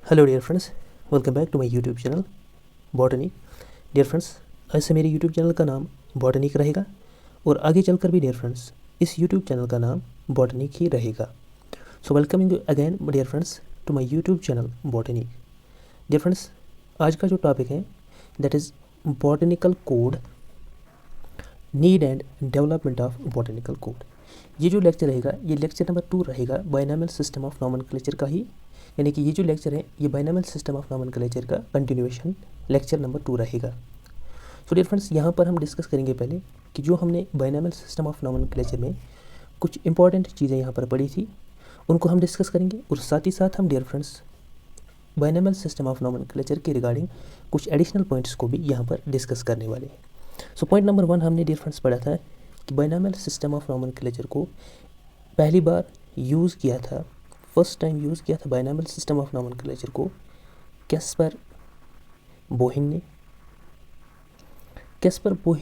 Hello dear friends, welcome back to my YouTube channel botany. Dear friends, ऐसे मेरे YouTube channel का नाम botanic रहेगा और आगे चलकर भी डियर फ्रेंड्स इस यूट्यूब चैनल का नाम बॉटनिक ही रहेगा। So welcoming you again dear friends to my YouTube channel botanic. Dear friends, आज का जो टॉपिक है that is botanical code, need and development of botanical code. ये जो लेक्चर रहेगा ये लेक्चर नंबर 2 रहेगा बाइनॉमियल सिस्टम ऑफ नॉमेनक्लेचर का ही, यानी कि ये जो लेक्चर है ये बाइनॉमियल सिस्टम ऑफ नॉमेनक्लेचर का कंटिन्यूएशन लेक्चर नंबर 2 रहेगा। सो डियर फ्रेंड्स, यहाँ पर हम डिस्कस करेंगे पहले कि जो हमने बाइनॉमियल सिस्टम ऑफ नॉमेनक्लेचर में कुछ इंपॉर्टेंट चीज़ें यहाँ पर पढ़ी थी उनको हम डिस्कस करेंगे और साथ ही साथ हम dear friends binomial system of nomenclature के रिगार्डिंग कुछ एडिशनल पॉइंट्स को भी यहाँ पर डिस्कस करने वाले हैं। सो पॉइंट नंबर 1 हमने डियर फ्रेंड्स पढ़ा था कि बाइनॉमियल सिस्टम ऑफ नॉमेनक्लेचर को पहली बार यूज़ किया था, फर्स्ट टाइम यूज़ किया था बाइनॉमियल सिस्टम ऑफ नॉमेनक्लेचर को कैस्पर बोहिन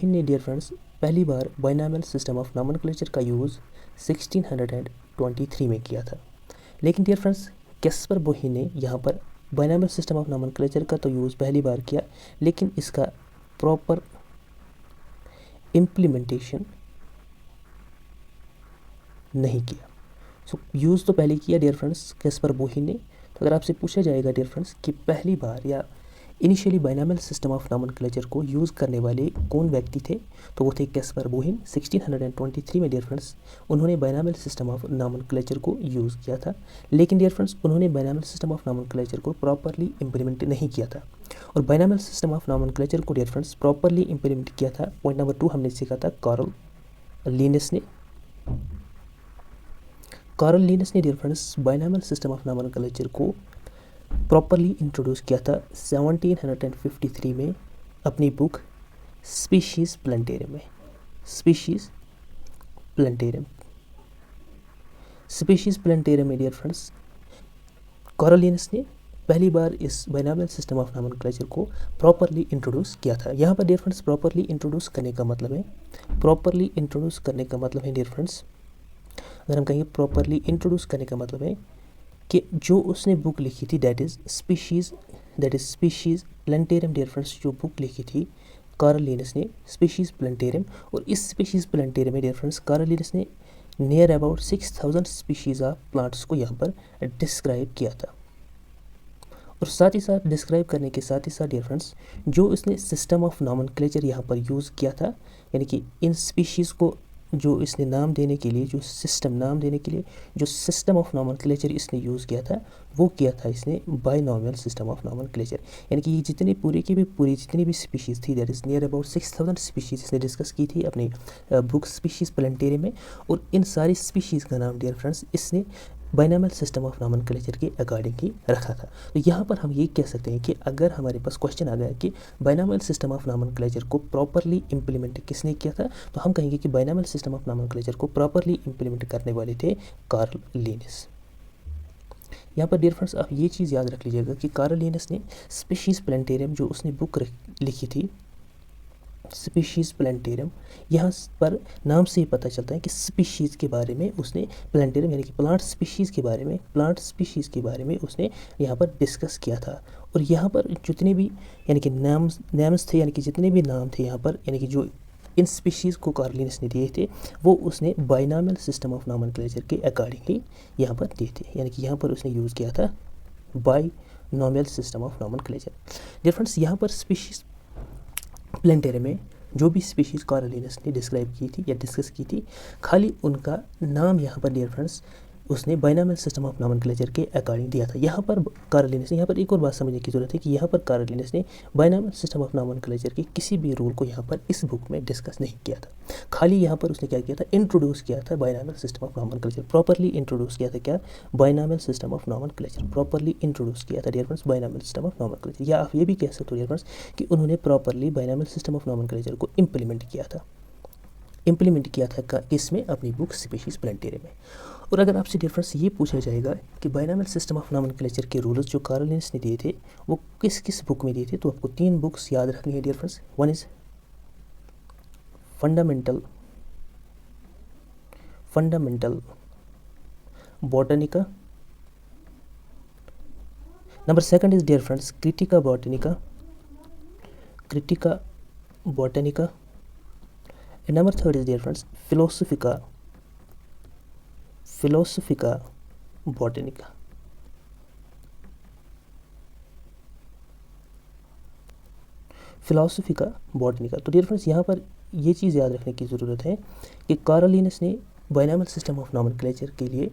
ने डियर फ्रेंड्स पहली बार बाइनॉमियल सिस्टम ऑफ नॉमेनक्लेचर का यूज़ 1623 में किया था। लेकिन डियर फ्रेंड्स कैस्पर बोहिन ने यहाँ पर बाइनॉमियल सिस्टम ऑफ नॉमेनक्लेचर का तो यूज़ पहली बार किया, लेकिन इसका प्रॉपर इम्प्लीमेंटेशन नहीं किया। सो यूज़ तो पहले किया डियर फ्रेंड्स कैस्पर बोहिन ने। तो अगर आपसे पूछा जाएगा डियर फ्रेंड्स कि पहली बार या initially binomial system of nomenclature को यूज़ करने वाले कौन व्यक्ति थे, तो वो थे कैस्पर बोहिन। 1623 में डियर फ्रेंड्स उन्होंने बाइनॉमियल सिस्टम ऑफ नॉमेनक्लेचर को यूज़ किया था, लेकिन डियर फ्रेंड्स उन्होंने बाइनॉमियल सिस्टम ऑफ नॉमेनक्लेचर को प्रॉपरली इम्प्लीमेंट नहीं किया था। और बाइनॉमियल सिस्टम ऑफ नॉमेनक्लेचर को डियर फ्रेंड्स प्रॉपरली इम्प्लीमेंट किया था, पॉइंट नंबर 2 हमने सीखा था कार्ल लिनस ने। कार्ल लिनस ने dear friends binomial system of nomenclature को प्रॉपरली इंट्रोड्यूस किया था 1753 में अपनी बुक स्पीशीज़ प्लांटेरियम में। स्पीशीज़ प्लांटेरियम में डियर फ्रेंड्स कार्ल लिनस ने पहली बार इस बाइनॉमियल सिस्टम ऑफ नॉमेनक्लेचर को प्रॉपरली इंट्रोड्यूस किया था। यहाँ पर डियर फ्रेंड्स प्रॉपरली इंट्रोड्यूस करने का मतलब है डियर फ्रेंड्स, अगर हम कहेंगे प्रॉपरली इंट्रोड्यूस करने का मतलब है कि जो उसने बुक लिखी थी that is species plantarum dear friends, जो बुक लिखी थी कार्ल लिनस ने स्पीशीज़ प्लांटेरियम, और इस स्पीशीज़ प्लांटेरियम में डियर फ्रेंड्स कार्ल लिनस ने near about 6000 species of plants को यहाँ पर डिस्क्राइब किया था। और साथ ही साथ डिस्क्राइब करने के साथ ही साथ डियर फ्रेंड्स जो इसने सिस्टम ऑफ नॉमेनक्लेचर यहाँ पर यूज़ किया था, यानी कि इन स्पीशीज़ को जो इसने नाम देने के लिए जो सिस्टम ऑफ नॉमेनक्लेचर इसने यूज़ किया था वो किया था इसने बाइनॉमियल सिस्टम ऑफ नॉमेनक्लेचर। यानी कि ये जितनी जितनी भी स्पीशीज़ थी that is near about 6000 species इसने डिस्कस की थी अपनी बुक स्पीशीज़ प्लांटेरियम में, और इन सारी स्पीशीज़ का नाम डियर फ्रेंड्स इसने बाइनॉमियल सिस्टम ऑफ नॉमेनक्लेचर के अकॉर्डिंग ही रखा था। तो यहाँ पर हम ये कह सकते हैं कि अगर हमारे पास क्वेश्चन आ गया कि बाइनॉमियल सिस्टम ऑफ नॉमेनक्लेचर को प्रॉपरली इंप्लीमेंट किसने किया था, तो हम कहेंगे कि बाइनॉमियल सिस्टम ऑफ नॉमेनक्लेचर को प्रॉपरली इंप्लीमेंट करने वाले थे कार्ल लिनस। यहाँ पर डियर फ्रेंड्स आप ये चीज़ याद रख लीजिएगा कि कार्ल लिनस ने स्पीशीज़ प्लांटेरियम जो उसने बुक लिखी थी स्पीशीज़ प्लांटेरियम, यहाँ पर नाम से ही पता चलता है कि स्पीशीज़ के बारे में उसने प्लांटेरियम यानी कि प्लांट स्पीशीज़ के बारे में उसने यहाँ पर डिस्कस किया था। और यहाँ पर जितने भी यानी कि नाम्स थे, यानी कि जितने भी नाम थे यहाँ पर, यानी कि जो इन स्पीशीज़ को कार्ल लिनस ने दिए थे वो उसने बाइनॉमियल सिस्टम ऑफ नॉमेनक्लेचर के अकॉर्डिंग ही यहाँ पर दिए थे, यानी कि यहाँ पर उसने यूज़ किया था binomial system of nomenclature. Difference यहाँ पर स्पीशीज़ प्लांटेरियम में जो भी स्पीशीज़ कार्ल लिनस ने डिस्क्राइब की थी या डिस्कस की थी, खाली उनका नाम यहाँ पर डियर फ्रेंड्स उसने बाइनॉमियल सिस्टम ऑफ नॉमेनक्लेचर के अकॉर्डिंग दिया था। यहाँ पर कार्ल लिनस ने, यहाँ पर एक और बात समझने की जरूरत है कि यहाँ पर कार्ल लिनस ने बाइनॉमियल सिस्टम ऑफ नॉमेनक्लेचर के किसी भी रूल को यहाँ पर इस बुक में डिस्कस नहीं किया था। खाली यहाँ पर उसने क्या किया था, इंट्रोड्यूस किया था binomial system of nomenclature, properly introduce किया था क्या, binomial system of nomenclature, properly introduce किया था dear friends binomial system of nomenclature. या आप ये भी कह सकते हो डियर फ्रेंड्स कि उन्होंने properly binomial system of nomenclature को इम्प्लीमेंट किया था किसमें, अपनी बुक स्पीशीज़ प्लांटेरियम में। और अगर आपसे डिफरेंस ये पूछा जाएगा कि बाइनॉमियल सिस्टम ऑफ नॉमेनक्लेचर के रूल्स जो कार्ल लिनस ने दिए थे वो किस किस बुक में दिए थे, तो आपको 3 बुक्स याद रखनी है dear friends. One is fundamental botanica, number second is dear friends critica botanica, critica botanica. And number third is dear friends philosophica, philosophica botanica. Philosophica botanica. तो डियर फ्रेंड्स यहाँ पर ये चीज़ याद रखने की ज़रूरत है कि कार्ल लिनस ने बायनॉमियल सिस्टम ऑफ नॉमेनक्लेचर के लिए,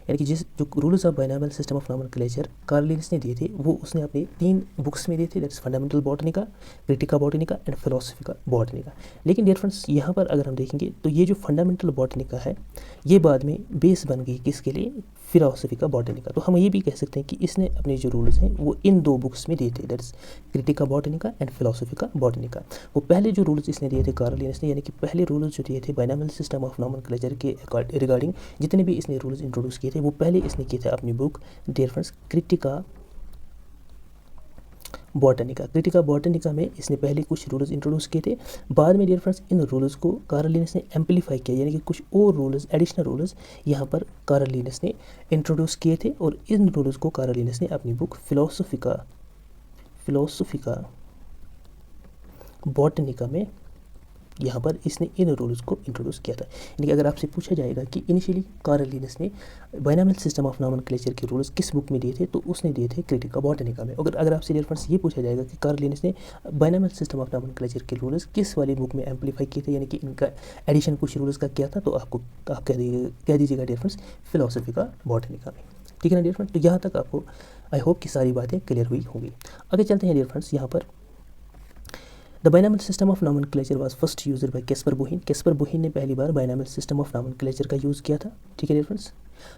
यानी कि जिस जो rules of binomial system of nomenclature Carl Linnaeus ने दिए थे वो उसने अपने 3 बुक्स में दिए थे, that's fundamental botanica, critica botanica and philosophica botanica. लेकिन डियर फ्रेंड्स यहाँ पर अगर हम देखेंगे तो ये जो फंडामेंटल बॉटनिका है ये बाद में बेस बन गई किसके लिए, फिलोसफिका बॉटनिका। तो हम ये भी कह सकते हैं कि इसने अपने जो रूल्स हैं वो इन 2 बुक्स में दिए थे, that's क्रिटिका botanica and philosophica Botanica. वो पहले जो रूल्स इसने दिए थे कार्ल लिनस ने, यानी कि पहले रूल्स जो दिए थे बायनॉमियल सिस्टम ऑफ नॉमेनक्लेचर के रिगार्डिंग, जितने भी इसने रूल्स इंट्रोड्यूस किए थे वो पहले इसने किए थे अपनी book dear friends critica botanica. Critica botanica में इसने पहले कुछ रूल्स इंट्रोड्यूस किए थे, बाद में डियर फ्रेंड्स इन रूल्स को कार्ल लिनस ने एम्पलीफाई किया, यानी कि कुछ और रूल्स, एडिशनल रूल्स यहाँ पर कार्ल लिनस ने इंट्रोड्यूस किए थे, और इन रूल्स को कार्ल लिनस ने अपनी बुक फिलोसफिका बॉटनिका में यहाँ पर इसने इन रूल्स को इंट्रोड्यूस किया था। यानी कि अगर आपसे पूछा जाएगा कि इनिशियली कार्ल लिनस ने बायनॉमियल सिस्टम ऑफ नॉमेनक्लेचर के रूल्स किस बुक में दिए थे, तो उसने दिए थे क्रिटिका बॉटनिका में। अगर आपसे डियर फ्रेंड्स ये पूछा जाएगा कि कार्ल लिनस ने बायनॉमियल सिस्टम ऑफ नॉमेनक्लेचर के रूल्स किस वाली बुक में एम्पलीफाई किए थे, यानी कि इनका एडिशन कुछ रूल्स का किया था, तो आप कह दीजिएगा डियर फ्रेंड्स फिलोसफिका बॉटनिका में। ठीक है ना डियर फ्रेंड्स, तो यहाँ तक आपको आई होप कि सारी बातें क्लियर हुई होंगी। आगे चलते हैं डियर फ्रेंड्स, यहाँ पर the binomial system of nomenclature was first used by Caspar Bauhin. Caspar Bauhin ने पहली बार बायनॉमियल सिस्टम ऑफ नॉमेनक्लेचर का यूज़ किया था। ठीक है dear friends,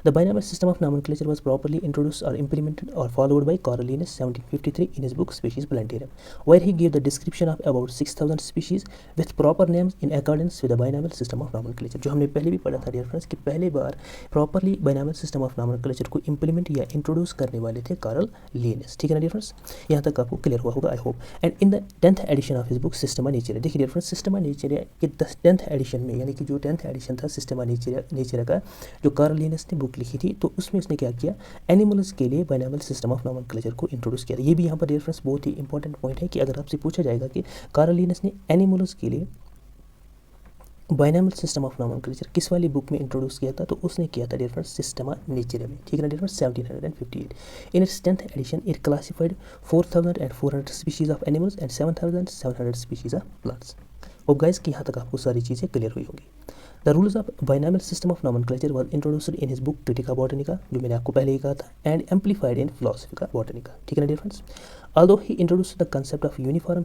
the binomial system of nomenclature was properly introduced और implemented or followed by Carl Linnaeus 1753 in his book Species Plantarum, where he gave the description of about 6000 species with proper names in accordance with the binomial system of nomenclature। जो हमने पहले भी पढ़ा था dear friends कि पहले बार properly binomial system of nomenclature को इंप्लीमेंट या इंट्रोड्यूस करने वाले थे कार्ल लिनस। ठीक है ना डियर फ्रेंड्स, यहाँ तक आपको क्लियर हुआ होगा I hope. And in the 10th edition of his book systema naturae, देखिए डियर फ्रेंड्स सिस्टमा नेचुरा के 10th एडिशन में, यानी कि जो 10th एडिशन था सिस्टमा नेचुरा का, जो कार्ल लिनस ने बुक लिखी थी, तो उसमें उसने क्या किया, एनिमल्स के लिए बायनॉमियल सिस्टम ऑफ नॉमेनक्लेचर को इंट्रोड्यूस किया था। ये भी यहाँ पर डियर फ्रेंड्स बहुत ही इंपॉर्टेंट पॉइंट है कि अगर आपसे पूछा जाएगा कि कार्ल लिनस ने एनिमल्स के लिए बायनॉमियल सिस्टम ऑफ नॉमेनक्लेचर किस वाली बुक में इंट्रोड्यूस किया था, तो उसने किया था डियर फ्रेंड्स सिस्टमा नेचुरा में। ठीक है ना dear friends, 1758। In its 10th edition it classified 4400 species of animals and 7700 species of plants. Hope guys कि यहाँ तक आपको सारी चीज़ें क्लियर हुई होंगी। The rules of binomial system of nomenclature was introduced in his book critica botanica, जो मैंने आपको पहले ही कहा था, and amplified in philosophica botanica. ठीक है ना dear friends, although he introduced the concept of uniform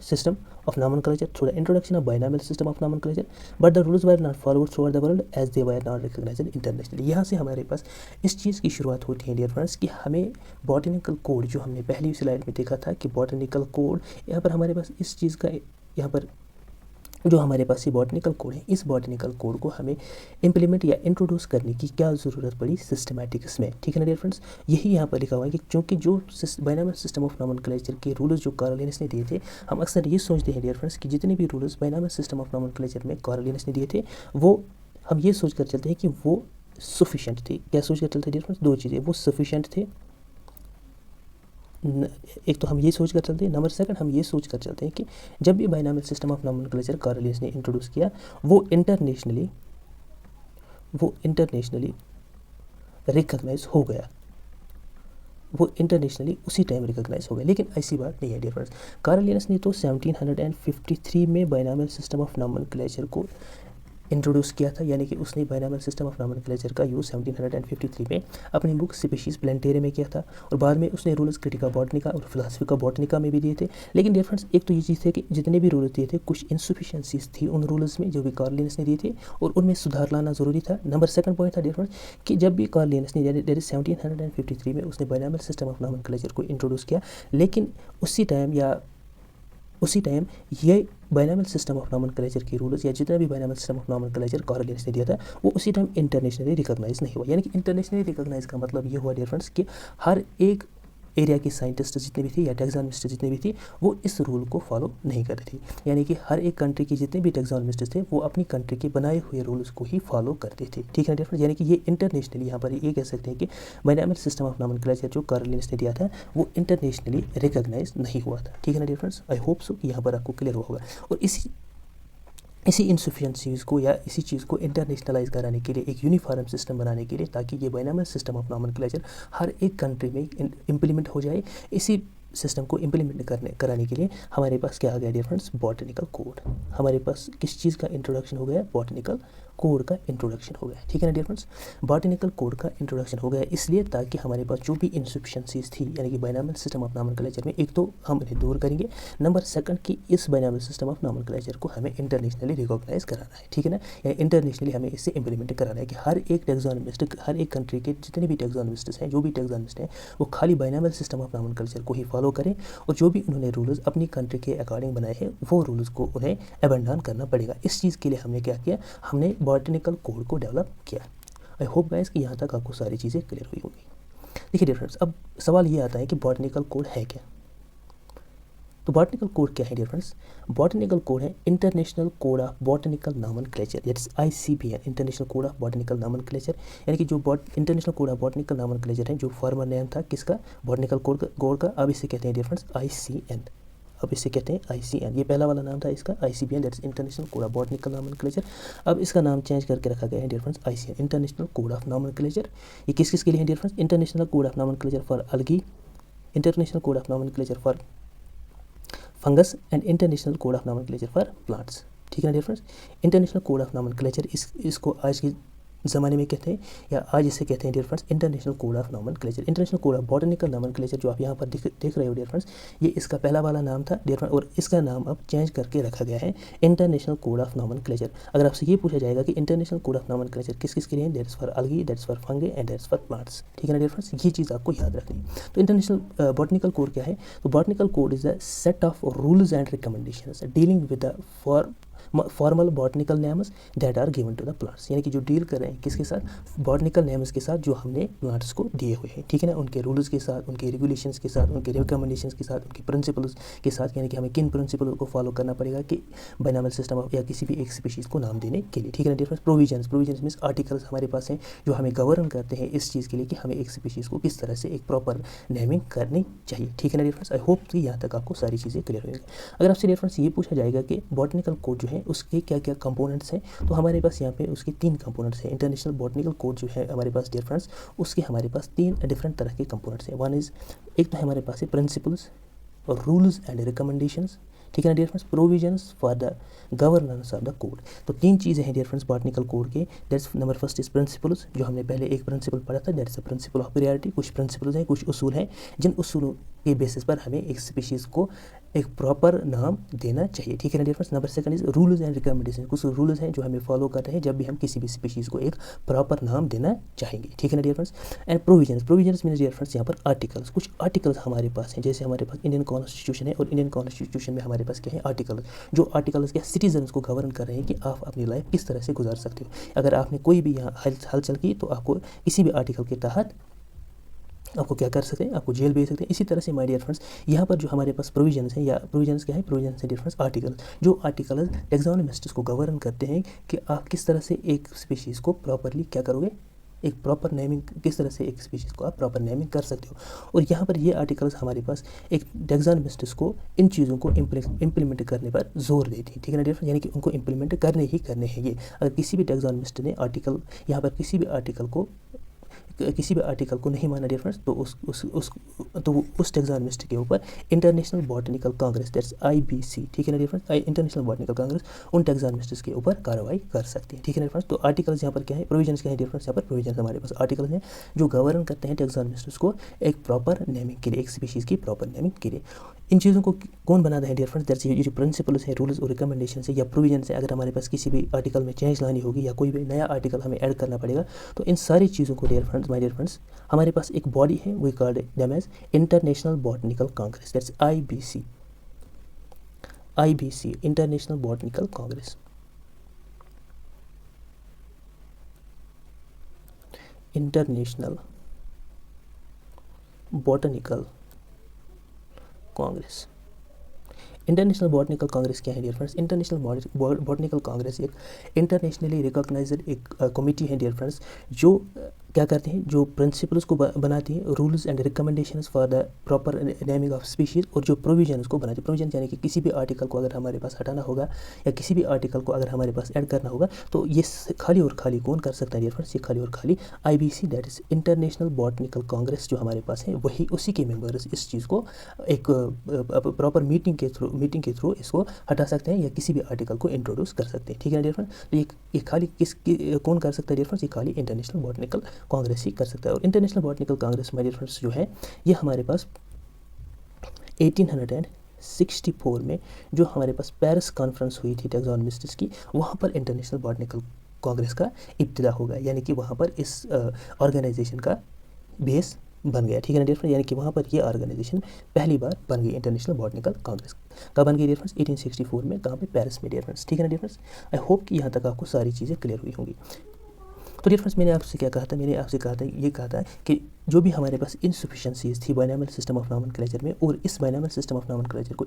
system of nomenclature through the introduction of binomial system of nomenclature, but the rules were not followed throughout the world as they were not recognized internationally। यहाँ से हमारे पास इस चीज़ की शुरुआत होती है dear friends कि हमें बॉटनिकल कोड, जो हमने पहली स्लाइड में देखा था कि बॉटनिकल कोड, यहाँ पर हमारे पास इस चीज़ का, यहाँ पर जो हमारे पास ये बॉटनिकल कोड है, इस बॉटनिकल कोड को हमें इम्प्लीमेंट या इंट्रोड्यूस करने की क्या ज़रूरत पड़ी सिस्टमैटिक्स में। ठीक है ना डियर फ्रेंड्स, यही यहाँ पर लिखा हुआ है कि क्योंकि जो बायनॉमियल सिस्टम ऑफ नॉमेनक्लेचर के रूल्स जो कार्ल लिनस ने दिए थे, हम अक्सर ये सोचते हैं डियर फ्रेंड्स कि जितने भी rules binomial system of nomenclature में कार्ल लिनस ने दिए थे, वो हम ये सोच कर चलते हैं कि वो सफिशेंट थे। क्या सोच कर चलते हैं डियर फ्रेंड्स, 2 चीज़ें, वो सफिशेंट थे, एक तो हम ये सोच कर चलते हैं, नंबर सेकंड हम ये सोच कर चलते हैं कि जब भी binomial system of nomenclature Carl Linnaeus ने इंट्रोड्यूस किया, वो इंटरनेशनली रिकॉग्नाइज हो गया, वो इंटरनेशनली उसी टाइम रिकॉग्नाइज हो गया। लेकिन ऐसी बात नहीं है डियर फ्रेंड्स, कार्ल लिनस ने तो 1753 में बायनॉमियल सिस्टम ऑफ नॉमेनक्लेचर को इंट्रोड्यूस किया था, यानी कि उसने बायनॉमियल सिस्टम ऑफ नॉमेनक्लेचर का यूज़ 1753 में अपनी बुक स्पीशीज प्लांटेरम में किया था, और बाद में उसने रूल्स क्रिटिका बॉटनिका और फिलोसफिका बॉटनिका में भी दिए थे। लेकिन डियर फ्रेंड्स, एक तो ये चीज़ है कि जितने भी रूल्स दिए थे, कुछ इंसफिशिएंसीज थी उन रूल्स में जो भी कार्ल लिनस ने दिए थे, और उनमें सुधार लाना ज़रूरी था। नंबर सेकंड पॉइंट था डियर फ्रेंड्स कि जब भी कार्ल लिनस ने 1753 में उसने बायनॉमियल सिस्टम ऑफ नॉमेनक्लेचर को इंट्रोड्यूस किया, लेकिन उसी टाइम ये बायनॉमियल सिस्टम ऑफ नॉमेनक्लेचर के रूल्स या जितना भी binomial system of nomenclature Carl Linnaeus ने दिया था, वो उसी टाइम इंटरनेशनली रिकॉग्नाइज नहीं हुआ। यानी कि इंटरनेशनली रिकॉग्नाइज का मतलब ये हुआ डियर फ्रेंड्स कि हर एक एरिया के साइंटिस्ट जितने भी थे या टैक्सोनॉमिस्ट जितने भी थे वो इस रूल को फॉलो नहीं करते थे। यानी कि हर एक कंट्री के जितने भी टैक्सोनॉमिस्ट थे वो अपनी कंट्री के बनाए हुए रूल्स को ही फॉलो करते थे, ठीक है डिफरेंस। यानी कि ये इंटरनेशनली यहाँ पर ये कह सकते हैं कि बायनॉमियल सिस्टम ऑफ नॉमेनक्लेचर जो कार्ल लिंस ने दिया था वो इंटरनेशनली रिकॉग्नाइज नहीं हुआ था, ठीक है ना डिफरेंस। आई होप सो कि यहाँ पर आपको क्लियर हुआ होगा। और इसी इनसफिशिएंसीज़ को या इसी चीज़ को इंटरनेशनलाइज कराने के लिए एक यूनिफॉर्म सिस्टम बनाने के लिए ताकि ये बायनॉमियल सिस्टम ऑफ नॉमेनक्लेचर हर एक कंट्री में इम्प्लीमेंट हो जाए, इसी सिस्टम को इम्प्लीमेंट कराने के लिए हमारे पास क्या आ गया डियर फ्रेंड्स, बॉटनिकल कोड। हमारे पास किस चीज़ का इंट्रोडक्शन हो गया, बॉटनिकल कोड का इंट्रोडक्शन हो गया, ठीक है ना डियर फ्रेंड्स। बॉटनिकल कोड का इंट्रोडक्शन हो गया इसलिए ताकि हमारे पास जो भी इनसफिशिएंसीज थी यानी कि बायनॉमियल सिस्टम ऑफ नॉमेनक्लेचर में, एक तो हम इन्हें दूर करेंगे, नंबर सेकंड कि इस बायनॉमियल सिस्टम ऑफ नॉमेनक्लेचर को हमें इंटरनेशनली रिकॉग्नाइज कराना है, ठीक है ना, या इंटरनेशनली हमें इसे इम्प्लीमेंट कराना है कि हर एक टैक्सोनॉमिस्ट, हर एक कंट्री के जितने भी टैक्सोनॉमिस्ट हैं, जो भी टैक्सोनॉमिस्ट हैं वो खाली बायनॉमियल सिस्टम ऑफ नॉमेनक्लेचर को ही फॉलो करें और जो भी उन्होंने रूल्स अपनी कंट्री के अकॉर्डिंग बनाए हैं वो रूल्स को उन्हें अबैंडन करना पड़ेगा। इस चीज़ के लिए हमने क्या किया, हमने बॉटनिकल कोड को डेवलप किया। आई होप गाइस कि यहाँ तक आपको सारी चीज़ें क्लियर हुई होगी। देखिए डियर फ्रेंड्स, अब सवाल ये आता है कि बॉटनिकल कोड है क्या। तो बॉटनिकल कोड क्या है डियर फ्रेंड्स, बॉटनिकल कोड है international code of botanical nomenclature, that is ICBN, international code of botanical nomenclature. यानी कि जो international code of botanical nomenclature है, जो फॉर्मर नेम था किसका, बॉटनिकल कोड का, अब इसे कहते हैं डियर फ्रेंड्स ICN, अब इसे कहते हैं ICN। ये पहला वाला नाम था इसका ICBN, that is international code of botanical nomenclature. अब इसका नाम चेंज करके रखा गया है dear friends ICN, international code of nomenclature. ये किस किस के लिए है dear friends, international code of nomenclature for algae, international code of nomenclature for fungus and international code of nomenclature for plants, ठीक है ना dear friends. International code of nomenclature इसको आज की ज़माने में कहते हैं या आज इसे कहते हैं dear friends international code of nomenclature. International code of botanical nomenclature जो आप यहाँ पर देख रहे हो डियर फ्रेंड्स, ये इसका पहला वाला नाम था डियर फ्रेंड्स और इसका नाम अब चेंज करके रखा गया है इंटरनेशनल कोड ऑफ नॉमेनक्लेचर। अगर आपसे ये पूछा जाएगा कि इंटरनेशनल कोड ऑफ नॉमेनक्लेचर किस किस के लिए, that's for algae, that's for fungi and that's for plants, ठीक है ना डियर फ्रेंड्स। ये चीज़ आपको याद रखनी है। तो इंटरनेशनल बॉटनिकल कोड क्या है, तो botanical code is the set of rules and recommendations dealing with the formal botanical names that are given to the plants. यानी कि जो डील कर रहे हैं किसके साथ, बॉटनिकल नेम्स के साथ जो हमने प्लांट्स को दिए हुए हैं, ठीक है ना, उनके रूल्स के साथ, उनके रेगुलेशंस के साथ, उनके रिकमेंडेशंस के साथ, उनके प्रिंसिपल्स के साथ। यानी कि हमें किन प्रिंसिपल को फॉलो करना पड़ेगा कि बायनॉमियल सिस्टम ऑफ या किसी भी एक स्पीशीज़ को नाम देने के लिए, ठीक है ना डिफरेंस। प्रोविजंस मीन्स आर्टिकल्स हमारे पास हैं जो हमें गवर्न करते हैं इस चीज़ के लिए कि हमें एक स्पीशीज़ को किस तरह से एक प्रॉपर नेमिंग करनी चाहिए, ठीक है ना डिफरेंस। आई होप कि यहाँ तक आपको सारी चीज़ें क्लियर होंगी। अगर आपसे डिफरेंस ये पूछा जाएगा कि बॉटनिकल कोड जो है उसके क्या क्या कंपोनेंट्स हैं, तो हमारे पास यहाँ पे उसके 3 कंपोनेंट्स हैं। इंटरनेशनल बॉटनिकल कोड जो है हमारे पास डियर फ्रेंड्स, उसके हमारे पास 3 डिफरेंट तरह के कंपोनेंट्स हैं। वन इज़, एक तो हमारे पास है प्रिंसिपल्स और रूल्स एंड रिकमेंडेशंस, ठीक है ना dear friends, provisions for the governance of the code. तो 3 चीज़ें हैं डियर फ्रेंड्स बॉटनिकल कोड के। That's number first is principles, जो हमने पहले एक प्रिंसिपल पढ़ा था, that's the principle of priority. कुछ प्रिंसिपल्स हैं, कुछ उसूल हैं जिन उसूलों के बेसिस पर हमें एक स्पीशीज़ को एक प्रॉपर नाम देना चाहिए, ठीक है ना dear friends. Number second is rules and recommendation, कुछ रूल्स हैं जो हमें फॉलो कर रहे हैं जब भी हम किसी भी स्पीशीज़ को एक प्रॉपर नाम देना चाहेंगे, ठीक है ना dear friends. And provisions means dear friends यहाँ पर आर्टिकल्स, कुछ आर्टिकल्स हमारे पास हैं, जैसे हमारे पास इंडियन कॉन्स्टिट्यूशन है और इंडियन कॉन्स्टिट्यूशन में हमारे पास क्या है, आर्टिकल्स, जो आर्टिकल्स क्या सिटीजन्स को गवर्न कर रहे हैं कि आप अपनी लाइफ किस तरह से गुजार सकते हो। अगर आपने कोई भी यहाँ हलचल की तो आपको किसी भी आर्टिकल के तहत आपको क्या कर सकते हैं, आपको जेल भेज सकते हैं। इसी तरह से माय डियर फ्रेंड्स यहाँ पर जो हमारे पास प्रोविजंस हैं, या प्रोविजंस क्या है, प्रोविजंस है डियर फ्रेंड्स आर्टिकल, जो आर्टिकल टैक्सोनॉमिस्ट को गवर्न करते हैं कि आप किस तरह से एक स्पीशीज़ को प्रॉपरली क्या करोगे, एक प्रॉपर नेमिंग, किस तरह से एक स्पीशीज़ को आप प्रॉपर नेमिंग कर सकते हो। और यहाँ पर ये आर्टिकल्स हमारे पास एक टैक्सोनॉमिस्ट को इन चीज़ों को इम्प्लीमेंट करने पर जोर देती है, ठीक है ना डियर फ्रेंड्स, यानी कि उनको इम्प्लीमेंट करने ही करने हैं ये। अगर किसी भी टैक्सोनॉमिस्ट ने आर्टिकल यहाँ पर किसी भी आर्टिकल को नहीं माना डियर फ्रेंड्स, तो उस टैक्सोनॉमिस्ट के ऊपर international botanical congress, that's IBC, ठीक है ना dear friends, international botanical congress उन टैक्सोनॉमिस्ट के ऊपर कार्रवाई कर सकती है, ठीक है ना डियर फ्रेंड्स। तो आर्टिकल्स यहाँ पर क्या है, प्रोविजंस क्या है डियर फ्रेंड्स, यहाँ पर प्रोविजंस हमारे पास आर्टिकल्स हैं जो गवर्न करते हैं टैक्सोनॉमिस्ट को एक प्रॉपर नेमिंग के लिए, एक स्पीशीज़ की प्रॉपर नेमिंग के लिए। इन चीज़ों को कौन बनाता है डियर फ्रेंड्स, दैट्स ये जो प्रिंसिपल्स हैं, रूल्स और रिकमेंडेशन है या प्रोविजन है। अगर हमारे पास किसी भी आर्टिकल में चेंज लानी होगी या कोई भी नया आर्टिकल हमें ऐड करना पड़ेगा, तो इन सारी चीज़ों को dear friends, my dear friends, हमारे पास एक बॉडी है, we called them as international botanical congress, that's IBC, international botanical congress. International botanical congress. International botanical congress क्या है dear friends? International botanical congress एक इंटरनेशनली रिकॉग्नाइज्ड एक committee है dear friends, जो क्या करते हैं, जो प्रिंसिपल्स को बनाती है, rules and recommendations for the proper naming of species, और जो प्रोविजन को बनाती है। प्रोविजन यानी कि किसी भी आर्टिकल को अगर हमारे पास हटाना होगा या किसी भी आर्टिकल को अगर हमारे पास ऐड करना होगा, तो ये खाली और खाली कौन कर सकता है डियर फ्रेंड्स? ये खाली और खाली IBC, that is international botanical Congress जो हमारे पास है, वही उसी के मेंबर्स इस चीज़ को एक प्रॉपर मीटिंग के थ्रू इसको हटा सकते हैं या किसी भी आर्टिकल को इंट्रोड्यूस कर सकते हैं। ठीक है डियर फ्रेंड्स? तो ये खाली कौन कर सकता है डियर फ्रेंड्स? ये खाली इंटरनेशनल बॉटनिकल कांग्रेस ही कर सकता है। और international botanical congress my dear friends जो है, ये हमारे पास 1864 में जो हमारे पास पेरिस कॉन्फ्रेंस हुई थी टैक्सोनॉमिस्ट्स की, वहाँ पर इंटरनेशनल बॉटनिकल कांग्रेस का इब्तिदा होगा, यानी कि वहाँ पर इस ऑर्गेनाइजेशन का बेस बन गया। ठीक है ना डियर फ्रेंड्स? यानी कि वहाँ पर ये ऑर्गेनाइजेशन पहली बार बन गई, इंटरनेशनल बॉटनिकल कांग्रेस। कब बन गई डियर फ्रेंड्स? 1864 में। कहाँ पे? पेरिस में डियर फ्रेंड्स। ठीक है ना डियर फ्रेंड्स? आई होप कि यहाँ तक आपको सारी चीज़ें क्लियर हुई होंगी। तो डियर फ्रेंड्स, मैंने आपसे क्या कहा था? मैंने आपसे कहा था कि जो भी हमारे पास इनसफिशेंसीज थी बाइनॉमियल सिस्टम ऑफ नॉमेनक्लेचर में, और इस बाइनॉमियल सिस्टम ऑफ नॉमेनक्लेचर को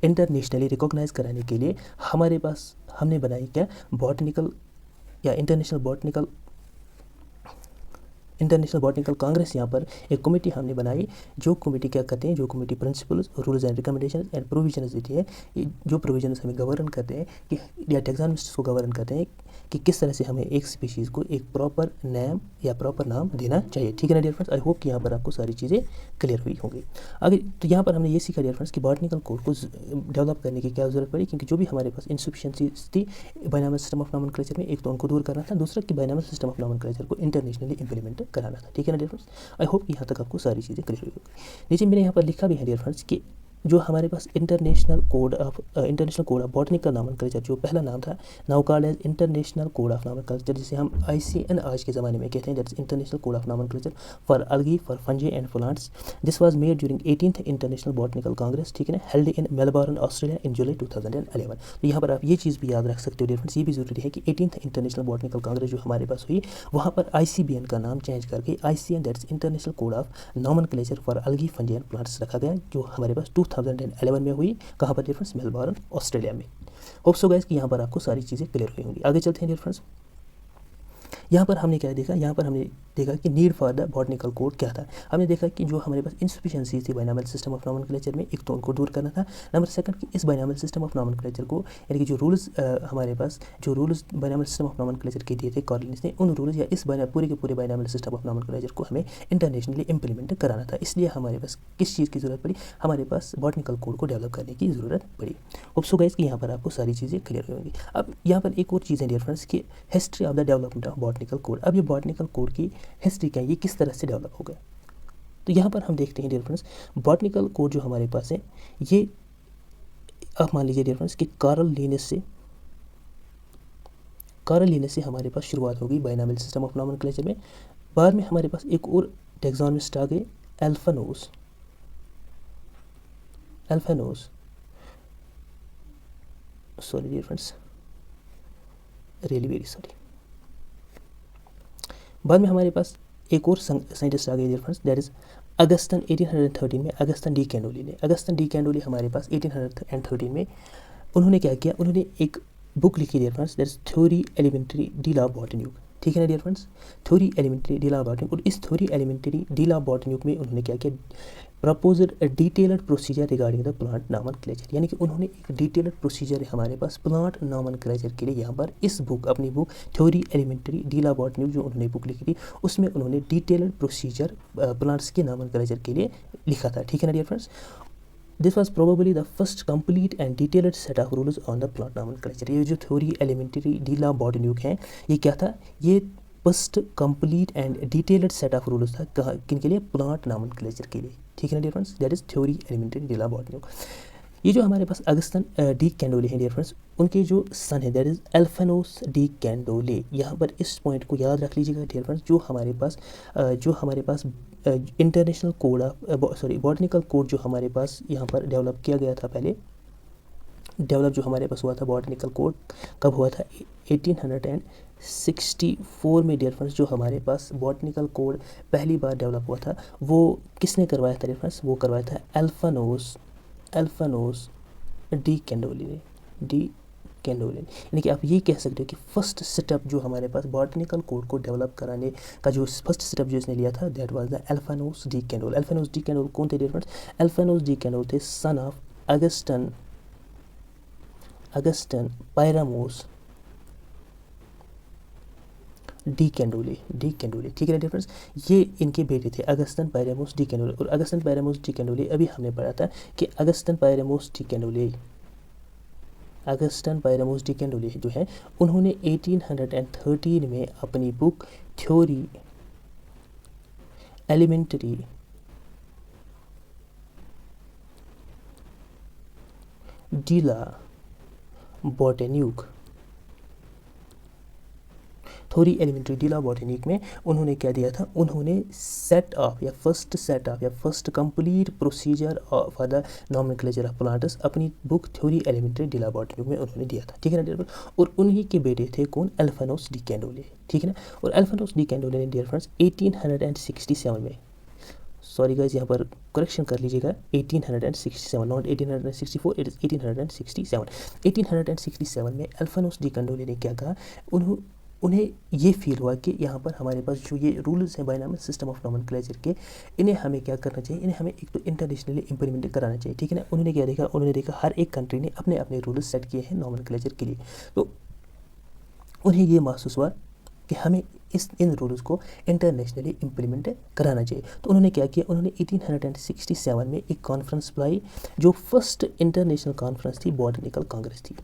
इंटरनेशनली रिकॉग्नाइज कराने के लिए हमारे पास हमने बनाई क्या? बॉटनिकल या इंटरनेशनल बॉटनिकल कांग्रेस। यहाँ पर एक कमेटी हमने बनाई, जो कमेटी क्या करते हैं, जो committee principles, rules and recommendation and provisions देती है, जो प्रोविजंस हमें गवर्न करते हैं कि या टैक्सोनॉमिस्ट्स को गवर्न करते हैं कि किस तरह से हमें एक स्पीशीज़ को एक प्रॉपर नेम या प्रॉपर नाम देना चाहिए। ठीक है ना डियर फ्रेंड्स? आई होप कि यहाँ पर आपको सारी चीज़ें क्लियर हुई होंगी। आगे तो यहाँ पर हमने ये सीखा डियर फ्रेंड्स कि बॉटनिकल कोड को डेवलप करने की क्या ज़रूरत पड़ी, क्योंकि जो भी हमारे पास इनसफिशिएंसीज थी बाइनॉमियल सिस्टम ऑफ नॉमेनक्लेचर में, एक तो उनको दूर करना था, दूसरा कि बाइनॉमियल सिस्टम ऑफ नॉमेनक्लेचर को इंटरनेशनली इंप्लीमेंट कराना था। ठीक है ना डियर फ्रेंड्स? आई होप कि यहाँ तक आपको सारी चीज़ें क्लियर हुई होगी। नीचे मैंने यहाँ पर लिखा भी है डियर फ्रेंड्स कि जो हमारे पास international code of botanical nomenclature, जो पहला नाम था, now called as international code of nomenclature, जिसे हम ICN आज के ज़माने में कहते हैं, that's international code of nomenclature for algae, for fungi and plants. This was made during 18th international botanical congress, ठीक है ना, held in Melbourne Australia in July 2011। तो यहाँ पर आप ये चीज़ भी याद रख सकते हो डियर फ्रेंड्स, ये भी ज़रूरी है कि 18th इंटरनेशनल बॉटनिकल कांग्रेस जो हमारे पास हुई, वहाँ पर ICBN का नाम चेंज करके ICN, that's international code of nomenclature for algae, fungi and plants रखा गया, जो हमारे पास 2011 में हुई। कहाँ पर डियर फ्रेंड्स? मेलबोर्न ऑस्ट्रेलिया में। होप सो गाइस कि यहाँ पर आपको सारी चीज़ें क्लियर हुई होंगी। आगे चलते हैं डियर फ्रेंड्स। यहाँ पर हमने क्या देखा? यहाँ पर हमने देखा कि need for the botanical code क्या था। हमने देखा कि जो हमारे पास इनसफिशिएंसी थी बाइनॉमियल सिस्टम ऑफ नॉमेनक्लेचर में, एक तो उनको दूर करना था। नंबर सेकंड कि इस बाइनॉमियल सिस्टम ऑफ नॉमेनक्लेचर को, यानी कि जो रूल्स हमारे पास जो rules binomial system of nomenclature के दिए थे कॉलोनीज ने, उन रूल्स या इस पूरे के पूरे बाइनॉमियल सिस्टम ऑफ नॉमेनक्लेचर को हमें इंटरनेशनली इंप्लीमेंट कराना था। इसलिए हमारे पास किस चीज़ की ज़रूरत पड़ी? हमारे पास बॉटनिकल कोड को डेवलप करने की ज़रूरत पड़ी। होप सो गाइस कि यहाँ पर आपको सारी चीज़ें क्लियर होंगी। अब यहाँ पर एक और चीज़ है डियर फ्रेंड्स कि history of the development of botanical code. अब ये बॉटनिकल कोड की हिस्ट्री क्या है, ये किस तरह से डेवलप हो गया? तो यहाँ पर हम देखते हैं डियर फ्रेंड्स, बॉटनिकल कोड जो हमारे पास है, ये आप मान लीजिए डियर फ्रेंड्स कि कार्ल लिनेस से हमारे पास शुरुआत होगी बाइनॉमियल सिस्टम ऑफ नॉमेनक्लेचर में। बाद में हमारे पास एक और टैक्सोनॉमिस्ट आ गए, Alphonse, sorry dear friends, really very sorry. बाद में हमारे पास एक और साइंटिस्ट आ गए dear friends, that is Augustin. 1813 में अगस्टन डी कैंडोली हमारे पास 1813 में उन्होंने क्या किया? उन्होंने एक बुक लिखी dear friends, that is theory elementary de la botanique. ठीक है ना dear friends? Theory elementary de la botanique. और इस theory elementary de la botanique में उन्होंने क्या किया? Proposed detailed procedure regarding the plant nomenclature, यानी कि उन्होंने एक डिटेल्ड प्रोसीजर हमारे पास प्लांट नॉमेनक्लेचर के लिए यहाँ पर इस बुक, अपनी book theory elementary de la botanique जो उन्होंने बुक लिखी थी, उसमें उन्होंने डिटेल्ड प्रोसीजर प्लांट्स के नॉमेनक्लेचर के लिए लिखा था। ठीक है ना dear friends? This was probably the first complete and detailed set of rules on the plant nomenclature. ये जो theorie elementary de la botanique है, ये क्या था? ये first complete and detailed set of rules था, किन के लिए? प्लांट नॉमेनक्लेचर के लिए। ठीक है ना dear friends? That is theorie elementary de la botanique. ये जो हमारे पास अगस्टन डी कैंडोले हैं डियर फ्रेंड्स, उनके जो सन है दैट इज एल्फानोस डी कैंडोले। यहाँ पर इस पॉइंट को याद रख लीजिएगा डियर फ्रेंड्स, जो हमारे पास इंटरनेशनल कोड बॉटनिकल कोड जो हमारे पास यहाँ पर डेवलप किया गया था, पहले डेवलप जो हमारे पास हुआ था बॉटनिकल कोड, कब हुआ था? 1864 में डियर फ्रेंड्स। जो हमारे पास बॉटनिकल कोड पहली बार डेवलप हुआ था, वो किसने करवाया था डियर फ्रेंड्स? वो करवाया था एल्फानोस अल्फानोस डी कैंडोलिन, यानी कि आप ये कह सकते हो कि फर्स्ट स्टेप जो हमारे पास बॉटनिकल कोड को डेवलप कराने का जो फर्स्ट स्टेप जो इसने लिया था, that was the Alphonse de Candolle. Alphonse de Candolle कौन थे dear friends? Alphonse de Candolle थे son of Augustin Pyramus de Candolle, ठीक है ना डियर फ्रेंड्स? ये इनके बेटे थे अगस्टन पायरामोस डी कैंडोले। और अगस्टन पायरामोस डी कैंडोले अभी हमने पढ़ा था कि अगस्टन पायरामोस डी कैंडोले जो है उन्होंने 1813 में अपनी book theory elementary de la botanique theory elementary de la botanique में उन्होंने क्या दिया था? उन्होंने first complete procedure for the nomenclature of plants अपनी book theory elementary de la botanique में उन्होंने दिया था, ठीक है ना डियर फ्रेंड्स? और उन्हीं के बेटे थे कौन? अल्फानोस डी कैंडोले, ठीक है ना? और अल्फानोस डी कैंडोले ने डियर फ्रेंड्स 1867 में, सॉरी गाइज यहाँ पर करेक्शन कर लीजिएगा, 1867 नॉट 1864, इट इज़ 1867। 1867 में अल्फानोस डी कैंडोले ने क्या कहा? उन्हें ये फील हुआ कि यहाँ पर हमारे पास जो ये रूल्स हैं बायनॉमियल सिस्टम ऑफ नॉमेनक्लेचर के, इन्हें हमें क्या करना चाहिए? इन्हें हमें एक तो इंटरनेशनली इम्प्लीमेंट कराना चाहिए, ठीक है ना? उन्होंने क्या देखा? उन्होंने देखा हर एक कंट्री ने अपने अपने रूल्स सेट किए हैं नॉमेनक्लेचर के लिए, तो उन्हें ये महसूस हुआ कि हमें इन रूल्स को इंटरनेशनली इम्प्लीमेंट कराना चाहिए। तो उन्होंने क्या किया? उन्होंने 1867 में एक कॉन्फ्रेंस बुलाई जो फर्स्ट इंटरनेशनल कॉन्फ्रेंस थी, बॉटनिकल कांग्रेस थी,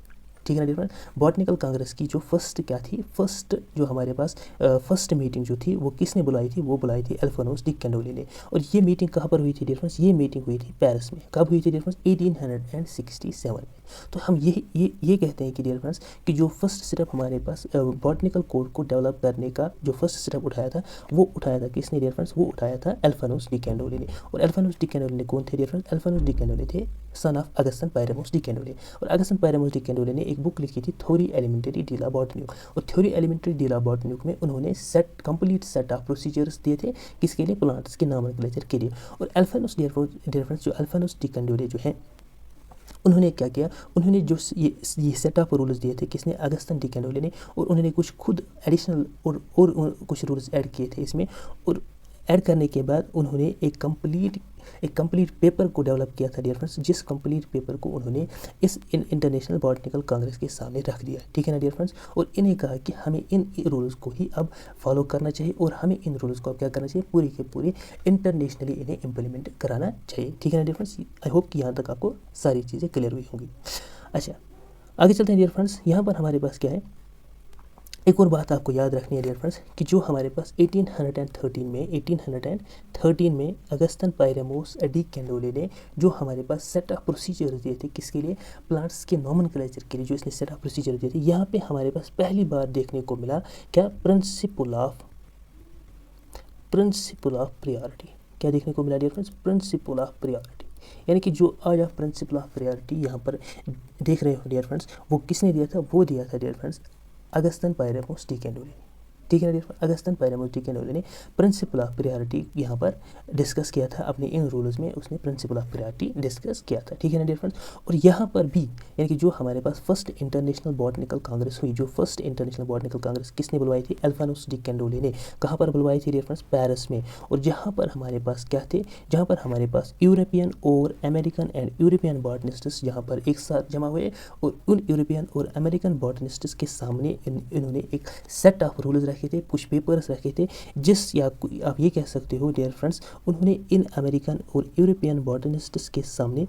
ठीक है ना डियर फ्रेंड? बॉटनिकल कांग्रेस की जो फर्स्ट क्या थी, फर्स्ट जो हमारे पास फर्स्ट मीटिंग जो थी वो किसने बुलाई थी? वो बुलाई थी अल्फानोस डी कैंडोले ने। और ये मीटिंग कहाँ पर हुई थी डियर फ्रेंड्स? ये मीटिंग हुई थी पेरिस में। कब हुई थी डियर फ्रेंड्स? 1867 में। तो हम ये कहते हैं कि डियर फ्रेंड्स कि जो फर्स्ट स्टेप हमारे पास बॉटनिकल कोड को डेवलप करने का जो फर्स्ट स्टेप उठाया था, वो उठाया था किसने डियर फ्रेंड्स? वो उठाया था अल्फानोस डी कैंडोले ने। और अल्फानोस डी कैंडोले ने कौन थे डियर फ्रेंड्स? अल्फानोस डी कैंडोले थे son of Augustin Pyramus de कैंडोले। और अगस्टन पायरामोस डी कैंडोले ने एक बुक लिखी थी थ्योरी एलिमेंटरी डीला बॉटनिक। और थ्योरी एलिमेंटरी डीला बॉटनिक में उन्होंने कंप्लीट सेट ऑफ प्रोसीजर्स दिए थे किसके लिए? प्लांट्स के नॉमेनक्लेचर के लिए। और अल्फानोस डियर फ्रेंड्स जो अल्फानोस डी कैंडोले जो है उन्होंने क्या किया? उन्होंने जो ये सेट ऑफ रूल्स दिए थे किसने? अगस्टन डी कैंडोले ने। और उन्होंने कुछ खुद एडिशनल और कुछ रूल्स ऐड किए थे इसमें। और ऐड करने के बाद उन्होंने एक कंप्लीट पेपर को डेवलप किया था डियर फ्रेंड्स, जिस कंप्लीट पेपर को उन्होंने इस इंटरनेशनल बॉटनिकल कांग्रेस के सामने रख दिया, ठीक है ना डियर फ्रेंड्स? और इन्हें कहा कि हमें इन रूल्स को ही अब फॉलो करना चाहिए और हमें इन रूल्स को अब क्या करना चाहिए? पूरी के पूरी इंटरनेशनली इन्हें इम्प्लीमेंट कराना चाहिए, ठीक है ना डियर फ्रेंड्स? आई होप कि यहाँ तक आपको सारी चीज़ें क्लियर हुई होंगी। अच्छा, आगे चलते हैं डियर फ्रेंड्स। यहाँ पर हमारे पास क्या है? एक और बात आपको याद रखनी है डियर फ्रेंड्स कि जो हमारे पास 1813 में अगस्टन पायरामोस डी कैंडोले ने जो हमारे पास सेट ऑफ प्रोसीजर दिए थे किसके लिए? प्लांट्स के नॉमेनक्लेचर के लिए जो इसने सेट ऑफ प्रोसीजर दिए थे, यहाँ पे हमारे पास पहली बार देखने को मिला क्या? Principle of priority. क्या देखने को मिला dear friends? Principle of priority, यानी कि जो आज आप प्रिंसिपल ऑफ प्रायोरिटी यहाँ पर देख रहे हो डियर फ्रेंड्स, वो किसने दिया था? वो दिया था dear friends Augustan Pyramus de Candolle, ठीक है ना dear friends? Augustan Pyramus de कैंडोले ने प्रिंसिपल ऑफ प्रायोरिटी यहाँ पर डिस्कस किया था अपने इन रूल्स में, उसने प्रिंसिपल ऑफ प्रायोरिटी डिस्कस किया था, ठीक है ना डियर फ्रेंड्स? और यहाँ पर भी यानी कि जो हमारे पास फर्स्ट इंटरनेशनल बॉटनिकल कांग्रेस हुई, जो फर्स्ट इंटरनेशनल बॉटनिकल कांग्रेस किसने बुलवाई थी? अल्फानोस डी कैंडोले ने। कहाँ पर बुलवाई थी डियर फ्रेंड्स? पेरिस में। और जहाँ पर हमारे पास क्या थे? जहाँ पर हमारे पास यूरोपियन और अमेरिकन एंड यूरोपियन बॉटनिस्ट्स यहाँ पर एक साथ जमा हुए और उन यूरोपियन और अमेरिकन बॉटनिस्ट्स के सामने इन्होंने एक सेट ऑफ रूल्स रखे थे, कुछ पेपर्स रखे थे, जिस या आप ये कह सकते हो डियर फ्रेंड्स उन्होंने इन अमेरिकन और यूरोपियन बॉटनिस्ट्स के सामने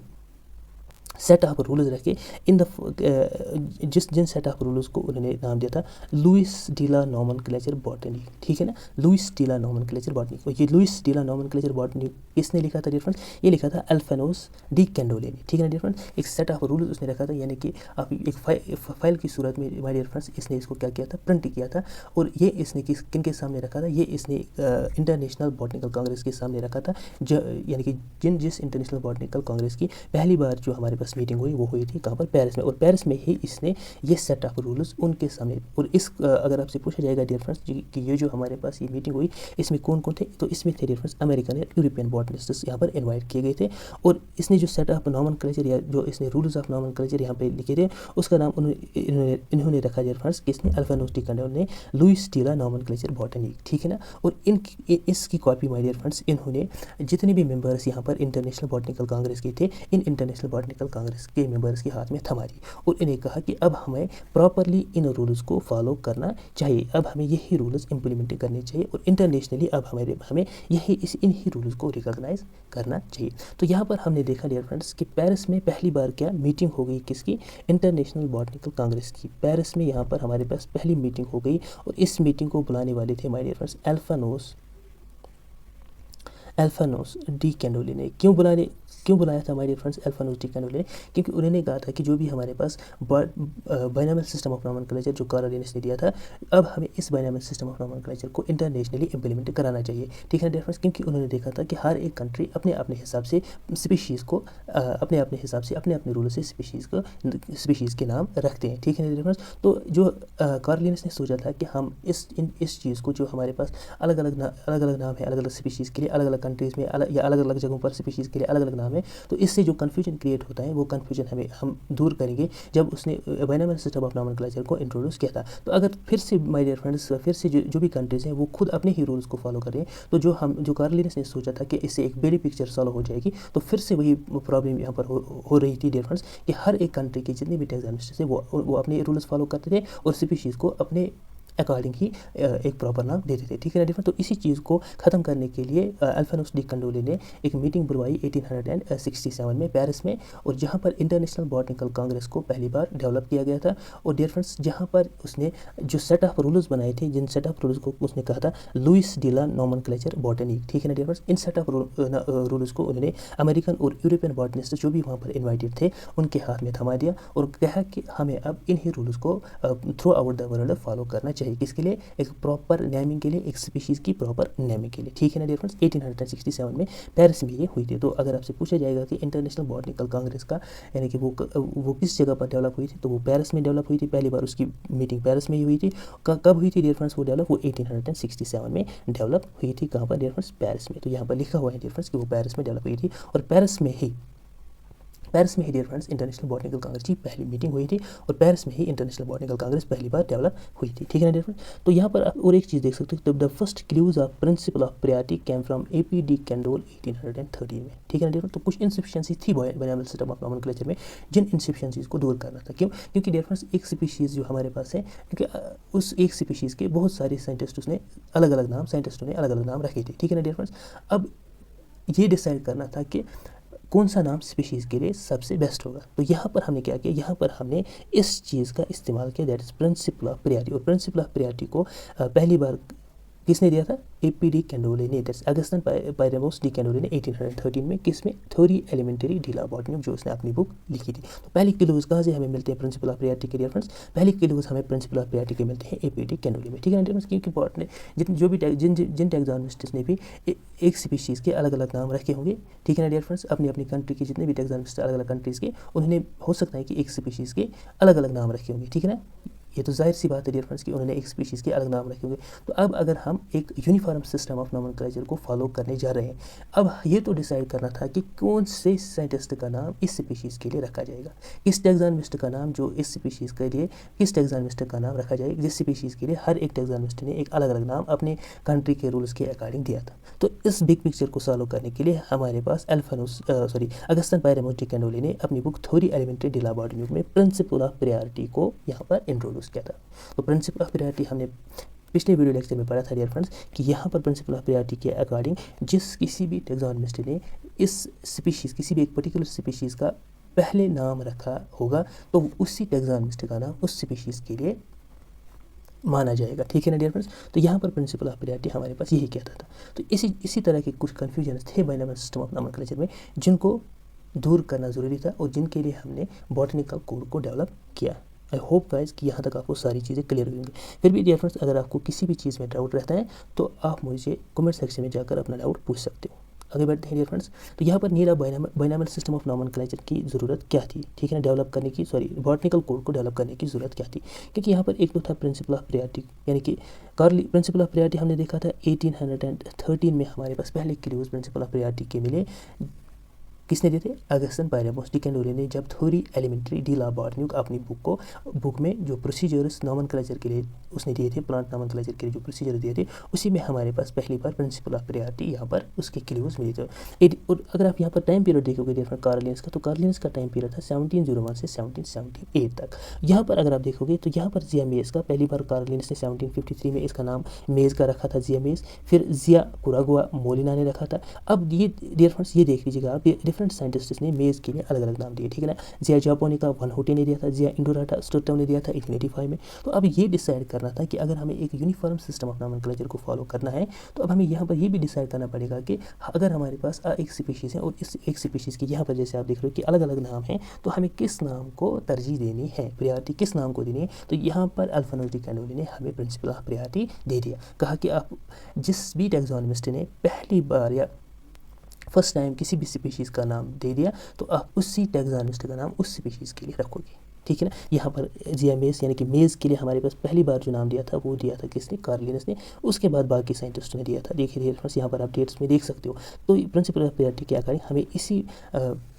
सेट ऑफ रूल्स रखे जिन सेट ऑफ रूल्स को उन्होंने नाम दिया था लुइस डीला नॉमेनक्लेचर बॉटनी, ठीक है ना? Louis de la nomenclature botany. और ये लुइस डीला नॉमेनक्लेचर बॉटनी किसने लिखा था डियर फ्रेंड्स? ये लिखा था अल्फानोस डी कैंडोले ने, ठीक है ना डियर फ्रेंड्स? एक सेट ऑफ रूल्स उसने रखा था, यानी कि आप एक फाइल की सूरत में माय डियर फ्रेंड्स इसने इसको क्या किया था? प्रिंट किया था। और ये इसने किन के सामने रखा था? ये इसने इंटरनेशनल बॉटनिकल कांग्रेस के सामने रखा था, यानी कि जिस इंटरनेशनल बॉटनिकल कांग्रेस की पहली बार जो हमारे पास मीटिंग हुई वो हुई थी कहाँ पर, पेरिस में। और पेरिस में ही इसने ये सेट ऑफ रूल्स उनके सामने, और इस अगर आपसे पूछा जाएगा डियर फ्रेंड्स कि ये जो हमारे पास ये मीटिंग हुई इसमें कौन कौन थे, तो इसमें थे डियर फ्रेंड्स अमेरिकन और यूरोपियन बॉटनिस्ट्स यहाँ पर इन्वाइट किए गए थे। और इसने जो सेट ऑफ नॉमेनक्लेचर या जो इसने रूल्स ऑफ नॉमेनक्लेचर यहाँ पे लिखे थे उसका नाम इन्होंने रखा डियर फ्रेंड्स, किसने, अल्फानोस डी कैंडोल ने, Louis de la nomenclature botanique, ठीक है ना। और इसकी कॉपी माय डियर फ्रेंड्स इन्होंने जितने भी मेंबर्स यहाँ पर इंटरनेशनल बॉटनिकल कांग्रेस के थे इन इंटरनेशनल बॉटनिकल कांग्रेस के मेंबर्स के हाथ में थमा दी, और इन्हें कहा कि अब हमें प्रॉपरली इन रूल्स को फॉलो करना चाहिए, अब हमें यही रूल्स इम्प्लीमेंट करने चाहिए, और इंटरनेशनली अब हमें इन्हीं रूल्स को रिकॉग्नाइज करना चाहिए। तो यहाँ पर हमने देखा डियर फ्रेंड्स कि पेरिस में पहली बार क्या मीटिंग हो गई, किसकी, इंटरनेशनल बॉटनिकल कांग्रेस की। पेरिस में यहाँ पर हमारे पास पहली मीटिंग हो गई, और इस मीटिंग को बुलाने वाले थे my dear friends Alphonse D कैंडोली ने। क्यों बुलाया था my dear friends Alphonse D कैंडोली ने, क्योंकि उन्होंने कहा था कि जो भी हमारे पास बाइनॉमियल सिस्टम ऑफ नॉमेनक्लेचर जो कार्लिनस ने दिया था, अब हमें इस बाइनॉमियल सिस्टम ऑफ नॉमेनक्लेचर को इंटरनेशनली इंप्लीमेंट कराना चाहिए, ठीक है डियर फ्रेंड्स। क्योंकि उन्होंने देखा था कि हर एक कंट्री अपने अपने हिसाब से स्पीशीज़ को अपने अपने हिसाब से अपने अपने रूल से स्पीशीज़ के नाम रखते हैं, ठीक है डियर फ्रेंड्स। तो जो कार्लिनस ने सोचा था कि हम इस चीज़ को, जो हमारे पास अलग अलग नाम है अलग अलग स्पीशीज़ के लिए, अलग अलग कंट्रीज़ में या अलग अलग जगहों पर स्पीशीज़ के लिए अलग अलग नाम है, तो इससे जो कन्फ्यूजन क्रिएट होता है वो कन्फ्यूजन हम दूर करेंगे जब उसने बाइनॉमियल सिस्टम ऑफ नॉमेनक्लेचर को इंट्रोड्यूस किया था। तो अगर फिर से माय डियर फ्रेंड्स फिर से जो भी कंट्रीज़ हैं वो खुद अपने ही रूल्स को फॉलो कर रहे हैं, तो जो कार्लिनस ने सोचा था कि इससे एक बड़ी पिक्चर सॉल्व हो जाएगी, तो फिर से वही प्रॉब्लम यहाँ पर हो रही थी डियर फ्रेंड्स कि हर एक कंट्री के जितने भी टैक्सोनॉमिस्ट थे वो अपने रूल्स फॉलो करते थे और स्पीशीज़ को अपने अकॉर्डिंग ही एक प्रॉपर नाम देते थे, ठीक है ना डिफरेंट। तो इसी चीज़ को ख़त्म करने के लिए अल्फानोस डी कैंडोली ने एक मीटिंग बुलवाई 1867 में पेरिस में, और जहाँ पर इंटरनेशनल बॉटनिकल कांग्रेस को पहली बार डेवलप किया गया था। और डियर फ्रेंड्स जहाँ पर उसने जो सेट ऑफ रूल्स बनाए थे, जिन सेट ऑफ रूल्स को उसने कहा था lois de la nomenclature botanique, ठीक है ना डियर फ्रेंड्स। इन सेट ऑफ रूल्स को उन्होंने अमेरिकन और यूरोपियन बॉटनिस्ट जो भी वहाँ पर इन्वाइटेड थे उनके हाथ में थमा दिया और कहा कि हमें अब इन्हीं रूल्स को through out the world follow करना चाहिए। किसके लिए? एक प्रॉपर नेमिंग के लिए, एक स्पीशीज़ की प्रॉपर नेमिंग के लिए, ठीक है ना डियर फ्रेंड्स। 1867 में पेरिस में ये हुई थी। तो अगर आपसे पूछा जाएगा कि इंटरनेशनल बॉटनिकल कांग्रेस का यानी कि वो किस जगह पर डेवलप हुई थी, तो वो पेरिस में डेवलप हुई थी। पहली बार उसकी मीटिंग पेरिस में ही हुई थी। कब हुई थी डियर फ्रेंड्स वो डेवलप? वो 1867 में डेवलप हुई थी। कहाँ पर डियर फ्रेंड्स? पेरिस में। तो यहाँ पर लिखा हुआ है डियर फ्रेंड्स कि वो पेरिस में डेवलप हुई थी और पेरिस में ही dear friends international botanical congress की पहली मीटिंग हुई थी और पेरिस में ही इंटरनेशनल बॉटनिकल कांग्रेस पहली बार डेवलप हुई थी, ठीक है ना डियर फ्रेंड्स। तो यहाँ पर आप और एक चीज़ देख सकते हो, the first clues of principle of priority came from AP D Candolle 1813 में, ठीक है ना डियर फ्रेंड्स। तो कुछ इंसिफिशिएंसी थी बाइनॉमियल सिस्टम ऑफ नॉमेनक्लेचर में, जिन इंसिफिशिएंसीज को दूर करना था। क्यों? क्योंकि डियर फ्रेंड्स एक स्पीशीज़ जो हमारे पास है, क्योंकि उस एक स्पीशीज़ के बहुत सारे साइंटिस्टों ने अलग अलग नाम रखे थे, ठीक है ना डियर फ्रेंड्स। अब ये डिसाइड करना था कि कौन सा नाम स्पीशीज़ के लिए सबसे बेस्ट होगा। तो यहाँ पर हमने क्या किया, यहाँ पर हमने इस चीज़ का इस्तेमाल किया, that is principal of priority. और प्रिंसिपल ऑफ प्रायोरिटी को पहली बार किसने दिया था? AP डी कैंडोले ने, दैट्स अगस्टन पायरेमोस डी कैंडोले ने 1813 में, किसमें? थ्योरी एलिमेंटरी डी ला बॉटनी, जो उसने अपनी बुक लिखी थी। तो पहली क्लूज कहाँ से हमें मिलते हैं प्रिंसिपल ऑफ प्रायोरिटी के रेफरेंस? पहली क्लूज हमें प्रिंसिपल ऑफ प्रायोरिटी के मिलते हैं AP डी कैंडोले में, ठीक है ना डिफरेंस। क्योंकि बॉटनी जिन टैक्सोनॉमिस्ट्स ने भी एक स्पीशीज़ के अलग अलग नाम रखे होंगे, ठीक है ना डियर फ्रेंड्स। अपनी अपनी कंट्री के जितने भी टैक्सोनॉमिस्ट अलग अलग कंट्रीज़ के, उन्होंने हो सकता है कि एक स्पीशीज़ के अलग अलग नाम रखे होंगे, ठीक है ना। ये तो जाहिर सी बात है डियर फ्रेंड्स कि उन्होंने एक स्पीशीज़ के अलग नाम रखे होंगे। तो अब अगर हम एक यूनिफॉर्म सिस्टम ऑफ नॉमेनक्लेचर को फॉलो करने जा रहे हैं, अब ये तो डिसाइड करना था कि कौन से साइंटिस्ट का नाम इस स्पीशीज़ के लिए रखा जाएगा, किस टैक्सोनॉमिस्ट का नाम जो इस स्पीशीज़ के लिए, किस टैक्सोनॉमिस्ट का नाम रखा जाएगा जिस स्पीशीज़ के लिए हर एक टैक्सोनॉमिस्ट ने एक अलग अलग नाम अपने कंट्री के रूल्स के अकॉर्डिंग दिया था। तो इस बिग पिक्चर को सॉल्व करने के लिए हमारे पास अगस्टन पायरेमोस डी कैंडोले ने अपनी बुक थ्योरी एलिमेंटरी डी ला बॉटनी में प्रिंसिपल ऑफ प्रायोरिटी को यहाँ पर इंट्रोड्यूस किया था। तो प्रिंसिपल ऑफ प्रायोरिटी हमने पिछले वीडियो लेक्चर में पढ़ा था डियर फ्रेंड्स कि यहाँ पर प्रिंसिपल ऑफ प्रायोरिटी के अकॉर्डिंग जिस किसी भी टैक्सोनॉमिस्ट ने इस स्पीशीज़, किसी भी एक पर्टिकुलर स्पीशीज़ का पहले नाम रखा होगा, तो उसी टैक्सोनॉमिस्ट का नाम उस स्पीशीज़ के लिए माना जाएगा, ठीक है ना डियर फ्रेंड्स। तो यहाँ पर प्रिंसिपल ऑफ प्रायोरिटी हमारे पास यही कहता था। तो इसी तरह के कुछ कन्फ्यूजन थे बाइनॉमियल सिस्टम ऑफ नॉमेनक्लेचर में, जिनको दूर करना ज़रूरी था और जिनके लिए हमने बॉटनिकल कोड को डेवलप किया। आई होप गाइज कि यहाँ तक आपको सारी चीज़ें क्लियर होंगी। फिर भी डियर फ्रेंड्स अगर आपको किसी भी चीज़ में डाउट रहता है तो आप मुझे कमेंट सेक्शन में जाकर अपना डाउट पूछ सकते हो। आगे बढ़ते हैं डियर फ्रेंड्स। तो यहाँ पर need of binomial system of nomenclature की ज़रूरत क्या थी, ठीक है ना, डेवलप करने की, बॉटनिकल कोड को डेवलप करने की ज़रूरत क्या थी, क्योंकि यहाँ पर एक तो था प्रिंसिपल ऑफ प्रायोरिटी, यानी कि प्रिंसिपल ऑफ प्रायोरिटी हमने देखा था 1813 में हमारे पास पहले क्लूज प्रिंसिपल ऑफ प्रायोरिटी के मिले। किसने दिए थे, अगस्टन पायरेमोस डी कैंडोली ने, जब थ्योरी एलिमेंट्री डी ला बॉटनी अपनी बुक में जो प्रोसीजर्स नॉमेनक्लेचर के लिए उसने दिए थे, प्लांट नॉमेनक्लेचर के लिए जो प्रोसीजर दिए थे, उसी में हमारे पास पहली बार प्रिंसिपल ऑफ प्रायोरिटी यहाँ पर उसके क्लूज मिले थे। और अगर आप यहाँ पर टाइम पीरियड देखोगे डिफरेंट कार्ल लिनस का, तो कार्ल लिनस का टाइम पीरियड था 1701 से 1778 तक। यहाँ पर अगर आप देखोगे तो यहाँ पर जिया मेज का पहली बार कार्ल लिनस ने 1753 में इसका नाम मेज का रखा था, जिया मेज, फिर जिया कुरागुआ मोलिना ने रखा था। अब ये डियर फ्रेंड्स ये देख लीजिएगा आप, डिफरेंट साइंटिस्ट ने मेज के लिए अलग अलग नाम दिए, ठीक है ना। जिया जापोनी का वन होटे ने दिया था, जिया इंडोराटा स्टोटम ने दिया था 1885 में। तो अब ये डिसाइड करना था कि अगर हमें एक यूनिफॉर्म सिस्टम ऑफ नॉमेनक्लेचर को फॉलो करना है, तो अब हमें यहाँ पर ये भी डिसाइड करना पड़ेगा कि अगर हमारे पास एक स्पीशीज़ है और इस एक स्पीशीज़ की यहाँ पर जैसे आप देख रहे हो कि अलग अलग नाम हैं, तो हमें किस नाम को तरजीह देनी है, प्रायोरिटी किस नाम को देनी है। तो यहाँ पर अल्फोंस डी कैंडोली ने हमें प्रिंसिपल ऑफ प्रायोरिटी दे दिया, कहा कि आप जिस भी टैक्सोनॉमिस्ट ने पहली बार या फर्स्ट टाइम किसी भी स्पीशीज़ का नाम दे दिया, तो आप उसी टैक्सोनॉमिस्ट का नाम उस स्पीशीज़ के लिए रखोगे, ठीक है ना। यहाँ पर जिया मेज यानी कि मेज़ के लिए हमारे पास पहली बार जो नाम दिया था वो दिया था किसने, कार्ल लिनस ने। उसके बाद बाकी साइंटिस्टों ने दिया था। देखिए फ्रेंड्स यहाँ पर आप डेट्स में देख सकते हो। तो प्रिंसिपल ऑफ प्रायोरिटी क्या करें, हमें इसी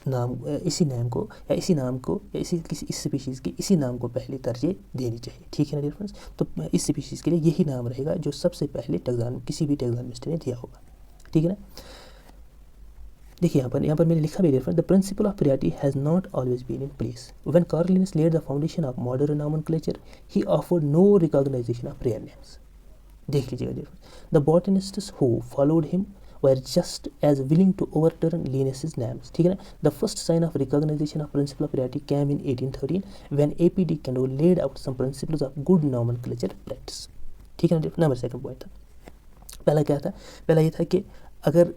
नाम को या इस स्पीशीज़ की इसी नाम को पहले तरजीह देनी चाहिए, ठीक है ना डियर फ्रेंड्स। तो इस स्पीशीज़ के लिए यही नाम रहेगा जो सबसे पहले किसी भी टैक्सोनॉमिस्ट ने दिया होगा, ठीक है ना। देखिए यहाँ पर मैंने लिखा भी different, the principle of priority has not always been in place when Carl Linnaeus laid the foundation of modern nomenclature he offered no recognition of rare names. देख लीजिएगा different, the botanists who followed him were just as willing to overturn Linus's names, ठीक है ना। The first sign of recognition of principle of priority came in 1813 when A.P.D. Kendall laid out some principles of good nomenclature practice, ठीक है ना। Number second point था, पहला क्या था, पहला ये था कि अगर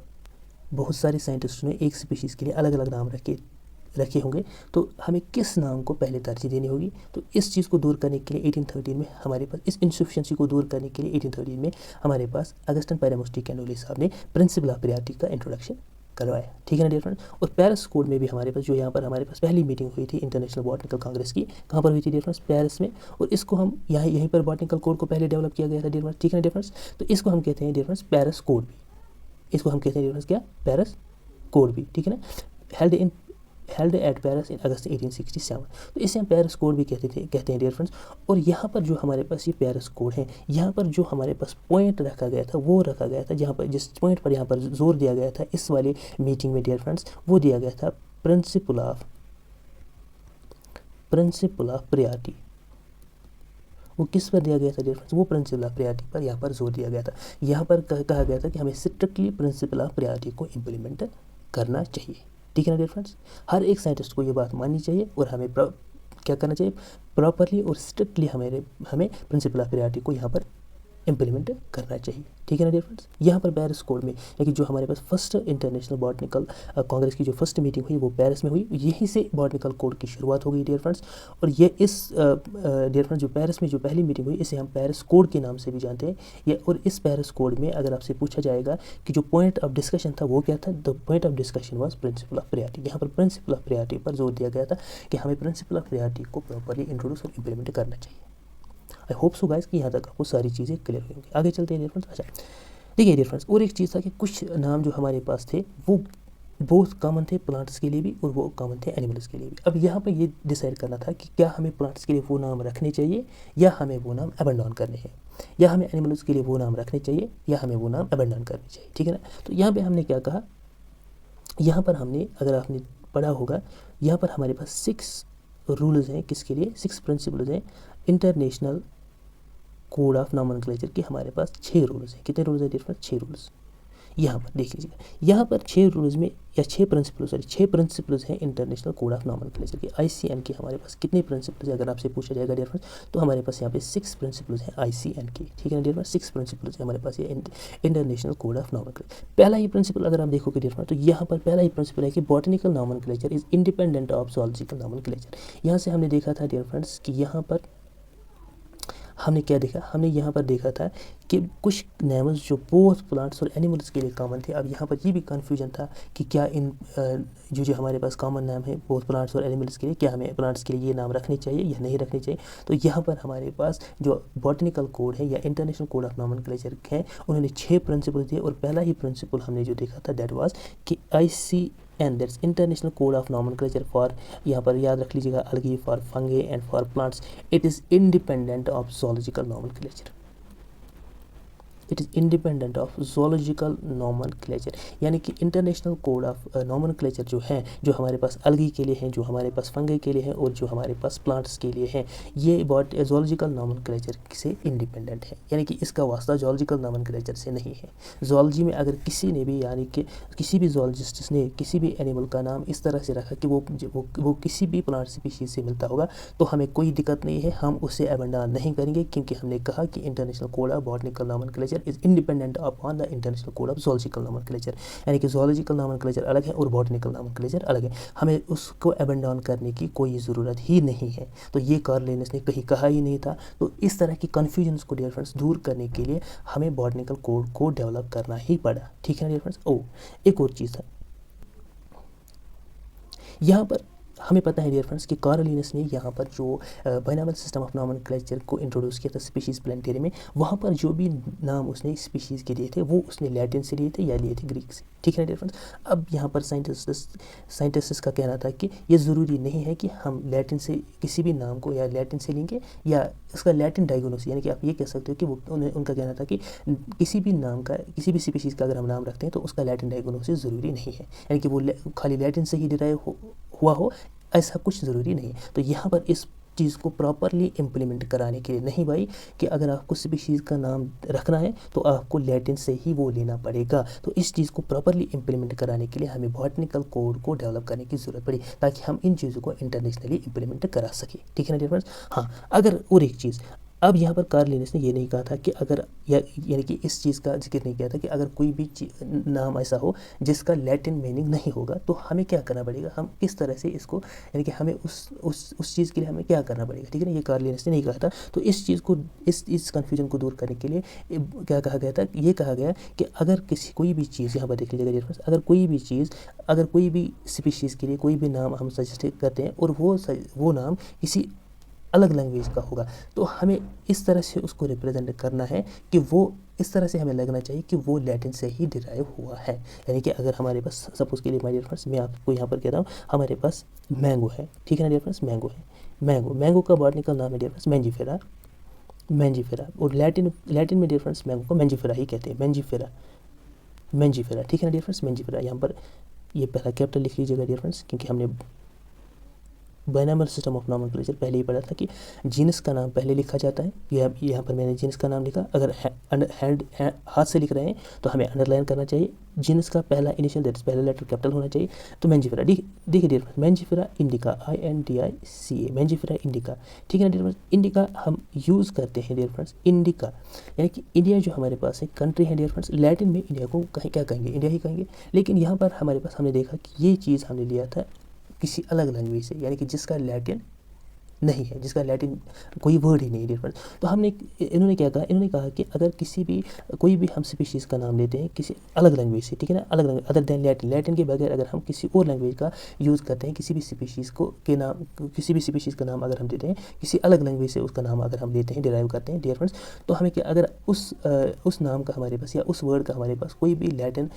बहुत सारे साइंटिस्टों ने एक स्पीशीज़ के लिए अलग अलग नाम रखे होंगे, तो हमें किस नाम को पहले तरजीह देनी होगी। तो इस चीज़ को दूर करने के लिए 1813 में हमारे पास, इस इनसफिशिएंसी को दूर करने के लिए 1813 में हमारे पास अगस्टन पायरेमोस डी कैंडोली साहब ने प्रिंसिपल ऑफ प्रायोरिटी का इंट्रोडक्शन करवाया, ठीक है ना डियर फ्रेंड। और पेरिस कोड में भी हमारे पास जो यहाँ पर हमारे पास पहली मीटिंग हुई थी इंटरनेशनल बॉटनिकल कांग्रेस की, कहाँ पर हुई थी डियर फ्रेंड्स, पेरिस में। और इसको हम यहीं पर बॉटनिकल कोड को पहले डेवलप किया गया था डियर फ्रेंड्स, ठीक है ना डियर फ्रेंड्स। तो इसको हम कहते हैं डियर फ्रेंड्स पेरिस कोड भी, इसको हम कहते हैं डियर फ्रेंड्स क्या, पेरिस कोड भी, ठीक है ना। हेल्ड एट पेरिस इन अगस्त 1867, तो इसे हम पेरिस कोड भी कहते हैं डियर फ्रेंड्स। और यहाँ पर जो हमारे पास ये पेरिस कोड है, यहाँ पर जो हमारे पास पॉइंट रखा गया था वो रखा गया था, जहाँ पर जिस पॉइंट पर यहाँ पर जोर दिया गया था इस वाले मीटिंग में डियर फ्रेंड्स, वो दिया गया था प्रिंसिपल ऑफ प्रायोरिटी। वो किस पर दिया गया था डियर फ्रेंड्स, वो प्रिंसिपल ऑफ प्रायोरिटी पर यहाँ पर जोर दिया गया था। यहाँ पर कहा गया था कि हमें स्ट्रिक्टली प्रिंसिपल ऑफ प्रायोरिटी को इम्प्लीमेंट करना चाहिए, ठीक है ना डियर फ्रेंड्स। हर एक साइंटिस्ट को ये बात माननी चाहिए और हमें क्या करना चाहिए, प्रॉपरली और स्ट्रिक्टली हमें प्रिंसिपल ऑफ प्रायोरिटी को यहाँ पर इम्प्लीमेंट करना चाहिए, ठीक है ना डियर फ्रेंड्स। यहाँ पर पेरिस कोड में, लेकिन जो हमारे पास फर्स्ट इंटरनेशनल बॉटनिकल कांग्रेस की जो फर्स्ट मीटिंग हुई वो पेरिस में हुई, यहीं से बॉटनिकल कोड की शुरुआत हो गई डियर फ्रेंड्स। और ये इस डियर फ्रेंड्स जो पेरिस में जो पहली मीटिंग हुई, इसे हम पेरिस कोड के नाम से भी जानते हैं ये। और इस पेरिस कोड में अगर आपसे पूछा जाएगा कि जो पॉइंट ऑफ डिस्कशन था वो क्या था, the point of discussion was principal of priority. यहाँ पर प्रिंसिपल ऑफ प्रायोरिटी पर जोर दिया गया था कि हमें प्रिंसिपल ऑफ प्रायोरिटी को प्रॉपरली इंट्रोड्यूस और इम्प्लीमेंट करना चाहिए। आई होप सो गाइस कि यहाँ तक आपको सारी चीज़ें क्लियर होंगी। आगे चलते हैं डियर फ्रेंड्स। अच्छा देखिए डियर फ्रेंड्स, और एक चीज़ था कि कुछ नाम जो हमारे पास थे वो बहुत कॉमन थे प्लांट्स के लिए भी और वो कॉमन थे एनिमल्स के लिए भी। अब यहाँ पर ये डिसाइड करना था कि क्या हमें प्लांट्स के लिए वो नाम रखने चाहिए या हमें वो नाम अबेंडन करने हैं, या हमें एनिमल्स के लिए वो नाम रखने चाहिए या हमें वो नाम अबेंडन करने चाहिए, ठीक है ना। तो यहाँ पर हमने क्या कहा, यहाँ पर हमने, अगर आपने पढ़ा होगा, यहाँ पर हमारे पास 6 रूल्स हैं, किसके लिए, 6 प्रिंसिपल्स हैं इंटरनेशनल कोड ऑफ नॉमेनक्लेचर के। हमारे पास 6 रूल्स हैं। कितने रूल्स हैं डियर फ्रेंड्स, 6 रूल्स। यहाँ पर देख लीजिएगा, यहाँ पर 6 रूल्स में या 6 प्रिंसिपल्स हैं इंटरनेशनल कोड ऑफ नॉमेनक्लेचर के। ICN के हमारे पास कितने प्रिंसिपल्स हैं, अगर आपसे पूछा जाएगा डियर फ्रेंड्स, तो हमारे पास यहाँ पे 6 प्रिंसिपल्स हैं ICN के, ठीक है ना डियर फ्रेंड्स। 6 प्रिंसिपल्स हैं हमारे पास ये इंटरनेशनल कोड ऑफ नॉमेनक्लेचर। पहला ही प्रिंसिपल अगर आप देखोगे डियर फ्रेंड्स, तो यहाँ पर पहला ही प्रिंसिपल है कि botanical nomenclature is independent of zoological nomenclature. यहाँ से हमने देखा था डियर फ्रेंड्स कि यहाँ पर हमने क्या देखा, हमने यहाँ पर देखा था कि कुछ नेम्स जो बोथ प्लांट्स और एनिमल्स के लिए कॉमन थे। अब यहाँ पर ये भी कन्फ्यूजन था कि क्या इन जो हमारे पास कॉमन नाम है बोथ प्लांट्स और एनिमल्स के लिए, क्या हमें प्लांट्स के लिए ये नाम रखने चाहिए या नहीं रखने चाहिए। तो यहाँ पर हमारे पास जो बॉटनिकल कोड है या इंटरनेशनल कोड ऑफ नॉमेनक्लेचर है, उन्होंने 6 प्रिंसिपल दिए और पहला ही प्रिंसिपल हमने जो देखा था दैट वाज कि ICN that's international code of nomenclature for, यहाँ पर याद रख लीजिएगा, algae for fungi and for plants, it is independent of zoological nomenclature। It is independent of zoological nomenclature, यानी कि इंटरनेशनल कोड ऑफ नॉमेनक्लेचर जो है, जो हमारे पास अलगी के लिए हैं, जो हमारे पास फंगे के लिए हैं और जो हमारे पास प्लांट्स के लिए हैं, ये zoological nomenclature से इंडिपेंडेंट है, यानी कि इसका वास्ता zoological nomenclature से नहीं है। zoology में अगर किसी ने भी, यानी कि किसी भी zoologist ने किसी भी एनिमल का नाम इस तरह से रखा कि वो किसी भी प्लांट स्पीशीज से मिलता होगा, तो हमें कोई दिक्कत नहीं है, हम उसे अबैंडन नहीं करेंगे, क्योंकि हमने कहा कि international code of botanical nomenclature is independent upon the international code of zoological nomenclature, यानी कि zoological nomenclature अलग है और बॉटनिकल nomenclature अलग है, हमें उसको अबैंडन करने की कोई ज़रूरत ही नहीं है। तो ये कार्ल लिनस ने कहीं कहा ही नहीं था। तो इस तरह की कन्फ्यूजन्स को डियर फ्रेंड्स दूर करने के लिए हमें बॉटनिकल कोड को डेवलप करना ही पड़ा, ठीक है ना डियर फ्रेंड्स। एक और चीज़ है यहाँ पर, हमें पता है डियर फ्रेंड्स कि कार्ल लिनस ने यहाँ पर जो बाइनॉमियल सिस्टम ऑफ नॉमेनक्लेचर को इंट्रोड्यूस किया था स्पीशीज़ प्लांटेरियम में, वहाँ पर जो भी नाम उसने स्पीशीज़ के लिए थे वो उसने लैटिन से लिए थे या लिए थे ग्रीक से, ठीक है ना डियर फ्रेंड्स। अब यहाँ पर साइंटिस्ट का कहना था कि ये ज़रूरी नहीं है कि हम लैटिन से किसी भी नाम को या लैटिन से लेंगे या उसका लैटिन डायग्नोसिस, यानी कि आप ये कह सकते हो कि वो उनका कहना था कि किसी भी नाम का, किसी भी स्पीशीज़ का अगर हम नाम रखते हैं तो उसका लैटिन डायग्नोसिस ज़रूरी नहीं है, यानी कि वो खाली लैटिन से ही डिराइव हुआ हो, ऐसा कुछ ज़रूरी नहीं है। तो यहाँ पर इस चीज़ को प्रॉपरली इम्प्लीमेंट कराने के लिए नहीं भाई कि अगर आपको स्पीशीज़ का नाम रखना है तो आपको लैटिन से ही वो लेना पड़ेगा। तो इस चीज़ को प्रॉपरली इम्प्लीमेंट कराने के लिए हमें बॉटनिकल कोड को डेवलप करने की ज़रूरत पड़ी, ताकि हम इन चीज़ों को इंटरनेशनली इम्प्लीमेंट करा सकें, ठीक है ना डियर फ्रेंड्स। हाँ, अगर और एक चीज़, अब यहाँ पर कार्ल लिनस ने ये नहीं कहा था कि अगर यानी कि इस चीज़ का जिक्र नहीं किया था कि अगर कोई भी नाम ऐसा हो जिसका लैटिन मीनिंग नहीं होगा तो हमें क्या करना पड़ेगा, हम किस तरह से इसको, यानी कि हमें उस चीज़ के लिए हमें क्या करना पड़ेगा, ठीक है ना। ये कार्ल लिनस ने नहीं कहा था। तो इस चीज़ को, इस कन्फ्यूजन को दूर करने के लिए क्या कहा गया था, ये कहा गया कि अगर कोई भी चीज़, यहाँ पर देख लीजिएगा डियर फ्रेंड्स, अगर कोई भी चीज़, अगर कोई भी स्पीशीज़ के लिए कोई भी नाम हम सजेस्ट करते हैं और वो नाम किसी अलग लैंग्वेज का होगा, तो हमें इस तरह से उसको रिप्रेजेंट करना है कि वो इस तरह से हमें लगना चाहिए कि वो लैटिन से ही डिराइव हुआ है। यानी कि अगर हमारे पास सपोज़ के लिए माय डियर फ्रेंड्स, मैं आपको यहाँ पर कह रहा हूँ, हमारे पास मैंगो है, ठीक है ना डियर फ्रेंड्स, मैंगो है, मैंगो का बॉटनिकल नाम है डियर फ्रेंड्स मैंजीफेरा, और लैटिन में डियर फ्रेंड्स मैंगो को मैंजीफेरा ही कहते हैं, मैंजीफेरा, ठीक है ना डियर फ्रेंड्स, मैंजीफेरा। यहाँ पर ये पहला कैपिटल लिख लीजिएगा डियर फ्रेंड्स, क्योंकि हमने बाइनॉमियल सिस्टम ऑफ नॉमेनक्लेचर पहले ही पढ़ा था कि जीनस का नाम पहले लिखा जाता है। यहाँ पर मैंने जीनस का नाम लिखा, अगर हाथ से लिख रहे हैं तो हमें अंडरलाइन करना चाहिए, जीनस का पहला इनिशियल दैट पहला लेटर कैपिटल होना चाहिए। तो मैंजीफेरा, देखिए dear friends, Mangifera indica, INDICA, Mangifera indica, ठीक है ना डियर फ्रेंड्स। इंडिका हम यूज़ करते हैं डियर फ्रेंड्स, इंडिका, यानी कि इंडिया जो हमारे पास है कंट्री है डियर फ्रेंड्स, लैटिन में इंडिया को कहीं क्या कहेंगे, इंडिया ही कहेंगे। लेकिन यहाँ पर हमारे पास हमने देखा कि ये चीज़ हमने लिया था किसी अलग लैंग्वेज से, यानी कि जिसका लैटिन नहीं है, जिसका लैटिन कोई वर्ड ही नहीं डियर फ्रेंड्स। तो इन्होंने क्या कहा, इन्होंने कहा कि अगर कोई भी हम स्पीशीज़ का नाम लेते हैं किसी अलग लैंग्वेज से, ठीक है ना, अलग लैंग्वेज अदर देन लैटिन के बगैर अगर हम किसी और लैंग्वेज का यूज़ करते हैं, किसी भी स्पीशीज़ का नाम अगर हम देते हैं किसी अलग लैंग्वेज से, उसका नाम अगर हम लेते हैं, डिराइव करते हैं डियर फ्रेंड्स, तो हमें क्या, अगर उस नाम का हमारे पास या उस वर्ड का हमारे पास कोई भी लैटिन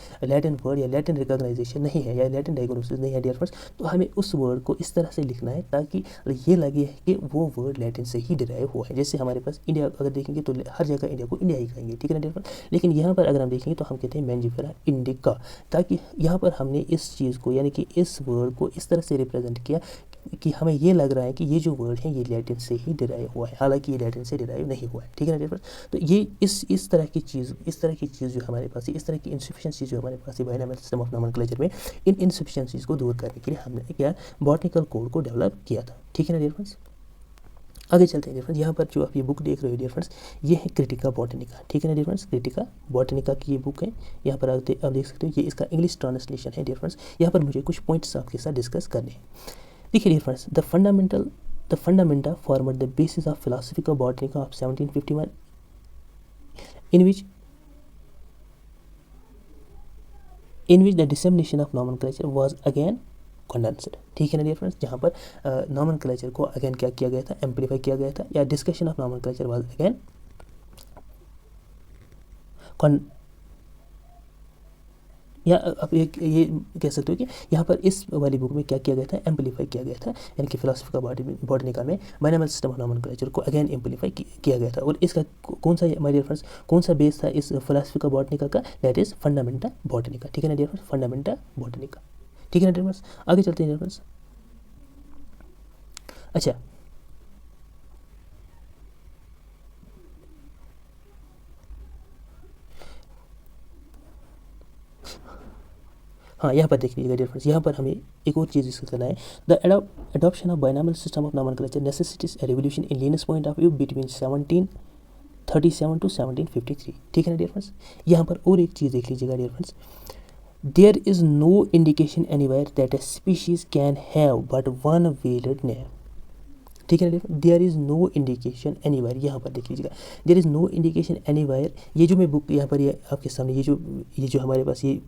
वर्ड या लैटिन रिकॉग्नाइजेशन नहीं है या लैटिन डायग्नोसिस नहीं है डियर फ्रेंड्स, तो हमें उस वर्ड को इस तरह से लिखना है ताकि ये लगे कि वो वर्ड लैटिन से ही डिराइव हुआ है। जैसे हमारे पास इंडिया अगर देखेंगे तो हर जगह इंडिया को इंडिया ही कहेंगे, ठीक है ना डियर फ्रेंड्स। लेकिन यहाँ पर अगर हम देखेंगे तो हम कहते हैं मैंजीफेरा इंडिका, ताकि यहाँ पर हमने इस चीज़ को, यानी कि इस वर्ड को इस तरह से रिप्रेजेंट किया कि हमें ये लग रहा है कि ये जो वर्ड है ये लैटिन से ही डिराइव हुआ है, हालांकि ये लैटिन से डिराइव नहीं हुआ है, ठीक है ना डियर फ्रेंड्स। तो ये इस तरह की चीज़ जो हमारे पास है, इस तरह की इनसफिशिएंसी जो हमारे पास है बाइनॉमियल सिस्टम ऑफ नॉमेनक्लेचर में, इन इनसफिशिएंसीज को दूर करने के लिए हमने क्या बॉटनिकल कोड को डेवलप किया था, ठीक है ना डियर फ्रेंड्स। आगे चलते हैं डियर फ्रेंड्स, यहाँ पर जो आप ये बुक देख रहे हो डियर फ्रेंड्स, ये है क्रिटिका बॉटनिका, ठीक है ना डियर फ्रेंड्स, क्रिटिका बॉटनिका की ये बुक है। यहाँ पर आप देख सकते हो, ये इसका इंग्लिश ट्रांसलेशन है डियर फ्रेंड्स। यहाँ पर मुझे कुछ पॉइंट्स आपके साथ डिस्कस करने हैं। देखिए dear friends, the the fundamenta formed the basis of philosophica botanica of 1751 in which the dissemination of nomenclature was again condensed। ठीक है ना डियर फ्रेंड्स, जहाँ पर nomenclature को अगेन क्या किया गया था, एम्पलीफाई किया गया था, या discussion of nomenclature was again या आप ये कह सकते हो कि यहाँ पर इस वाली बुक में क्या किया गया था, एम्पलीफाई किया गया था, यानी कि फिलोसफी का बॉटनिका में बायनॉमियल सिस्टम ऑफ नॉमेनक्लेचर को अगेन एम्पलीफाई किया गया था। और इसका कौन सा, माय डियर फ्रेंड्स, कौन सा बेस था इस फिलोसफी का बॉटनिका का, दैट इज फंडामेंटा बॉटनिका। ठीक है ना डियर फ्रेंड्स, फंडामेंटा बॉटनिका। ठीक है ना डियर फ्रेंड्स, आगे चलते हैं डियर फ्रेंड्स। अच्छा, हाँ, यहाँ पर देख लीजिएगा डियर फ्रेंड्स, यहाँ पर हमें एक और चीज़ डिस्कस करना है। The adoption of binomial system of nomenclature necessitates a revolution in Linnaeus point of view between 1737 to 1753। ठीक है ना डियर फ्रेंड्स, यहाँ पर और एक चीज़ देख लीजिएगा dear friends. There is no indication anywhere that a species can have but one valid name. ठीक है ना, there is no indication anywhere, यहाँ पर देख लीजिएगा, there is no indication anywhere. ये जो मैं बुक यहाँ पर ये आपके सामने ये जो हमारे पास ये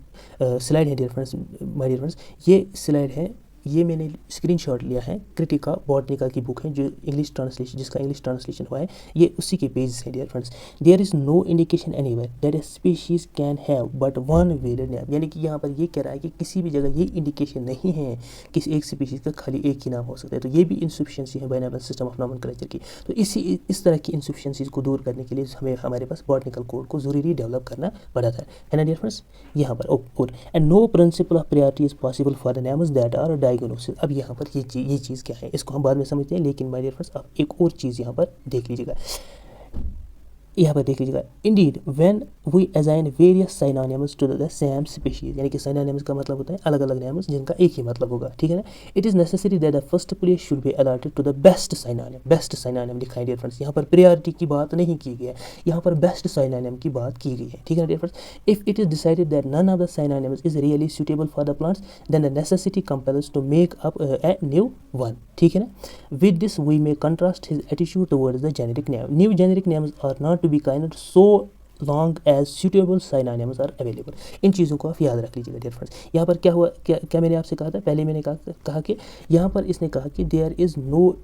स्लाइड है dear friends, my dear friends, ये स्लाइड है, ये मैंने स्क्रीनशॉट लिया है, क्रिटिका बॉटनिका की बुक है जो इंग्लिश ट्रांसलेशन, जिसका इंग्लिश ट्रांसलेशन हुआ है, ये उसी के पेज हैं dear friends. There is no indication anywhere that a species can have but one valid name, यानी कि यहाँ पर ये कह रहा है कि किसी भी जगह ये इंडिकेशन नहीं है किसी एक स्पीशीज का खाली एक ही नाम हो सकता है। तो ये भी इंसफिशियंसी है बायनॉमियल सिस्टम ऑफ नॉमेनक्लेचर की। तो इस तरह की इंसफिशियंसीज को दूर करने के लिए हमें हमारे पास बॉटनिकल कोड को ज़रूरी डेवलप करना पड़ा था, है ना डियर फ्रेंड्स। यहाँ पर और and no principle of priority is possible for the names that are diagnosis. अब यहाँ पर ये चीज़ क्या है, इसको हम बाद में समझते हैं, लेकिन माय डियर फ्रेंड्स आप एक और चीज़ यहाँ पर देख लीजिएगा, यहाँ पर देख लीजिएगा। Indeed when we assign various synonyms to the same species, यानी कि साइनोनिम्स का मतलब होता है अलग अलग नेम्स जिनका एक ही मतलब होगा। ठीक है ना, it is necessary that the first place should be allotted to the best synonym. Best synonym लिखा है डियर फ्रेंड्स, यहाँ पर प्रायोरिटी की बात नहीं की गई है, यहाँ पर बेस्ट साइनोनिम की बात की गई है। ठीक है ना dear friends, if it is decided that none of the synonyms is really suitable for the plants then the necessity compels to make up a new one. ठीक है ना, with this we may contrast his attitude towards the generic name. New generic names are not to be kind so long as suitable synonyms are available. इन चीज़ों को आप याद रख लीजिएगा डियर फ्रेंड्स। यहाँ पर क्या हुआ, क्या मैंने आपसे कहा था, पहले मैंने कहा कि यहाँ पर इसने कहा कि देयर इज़ नो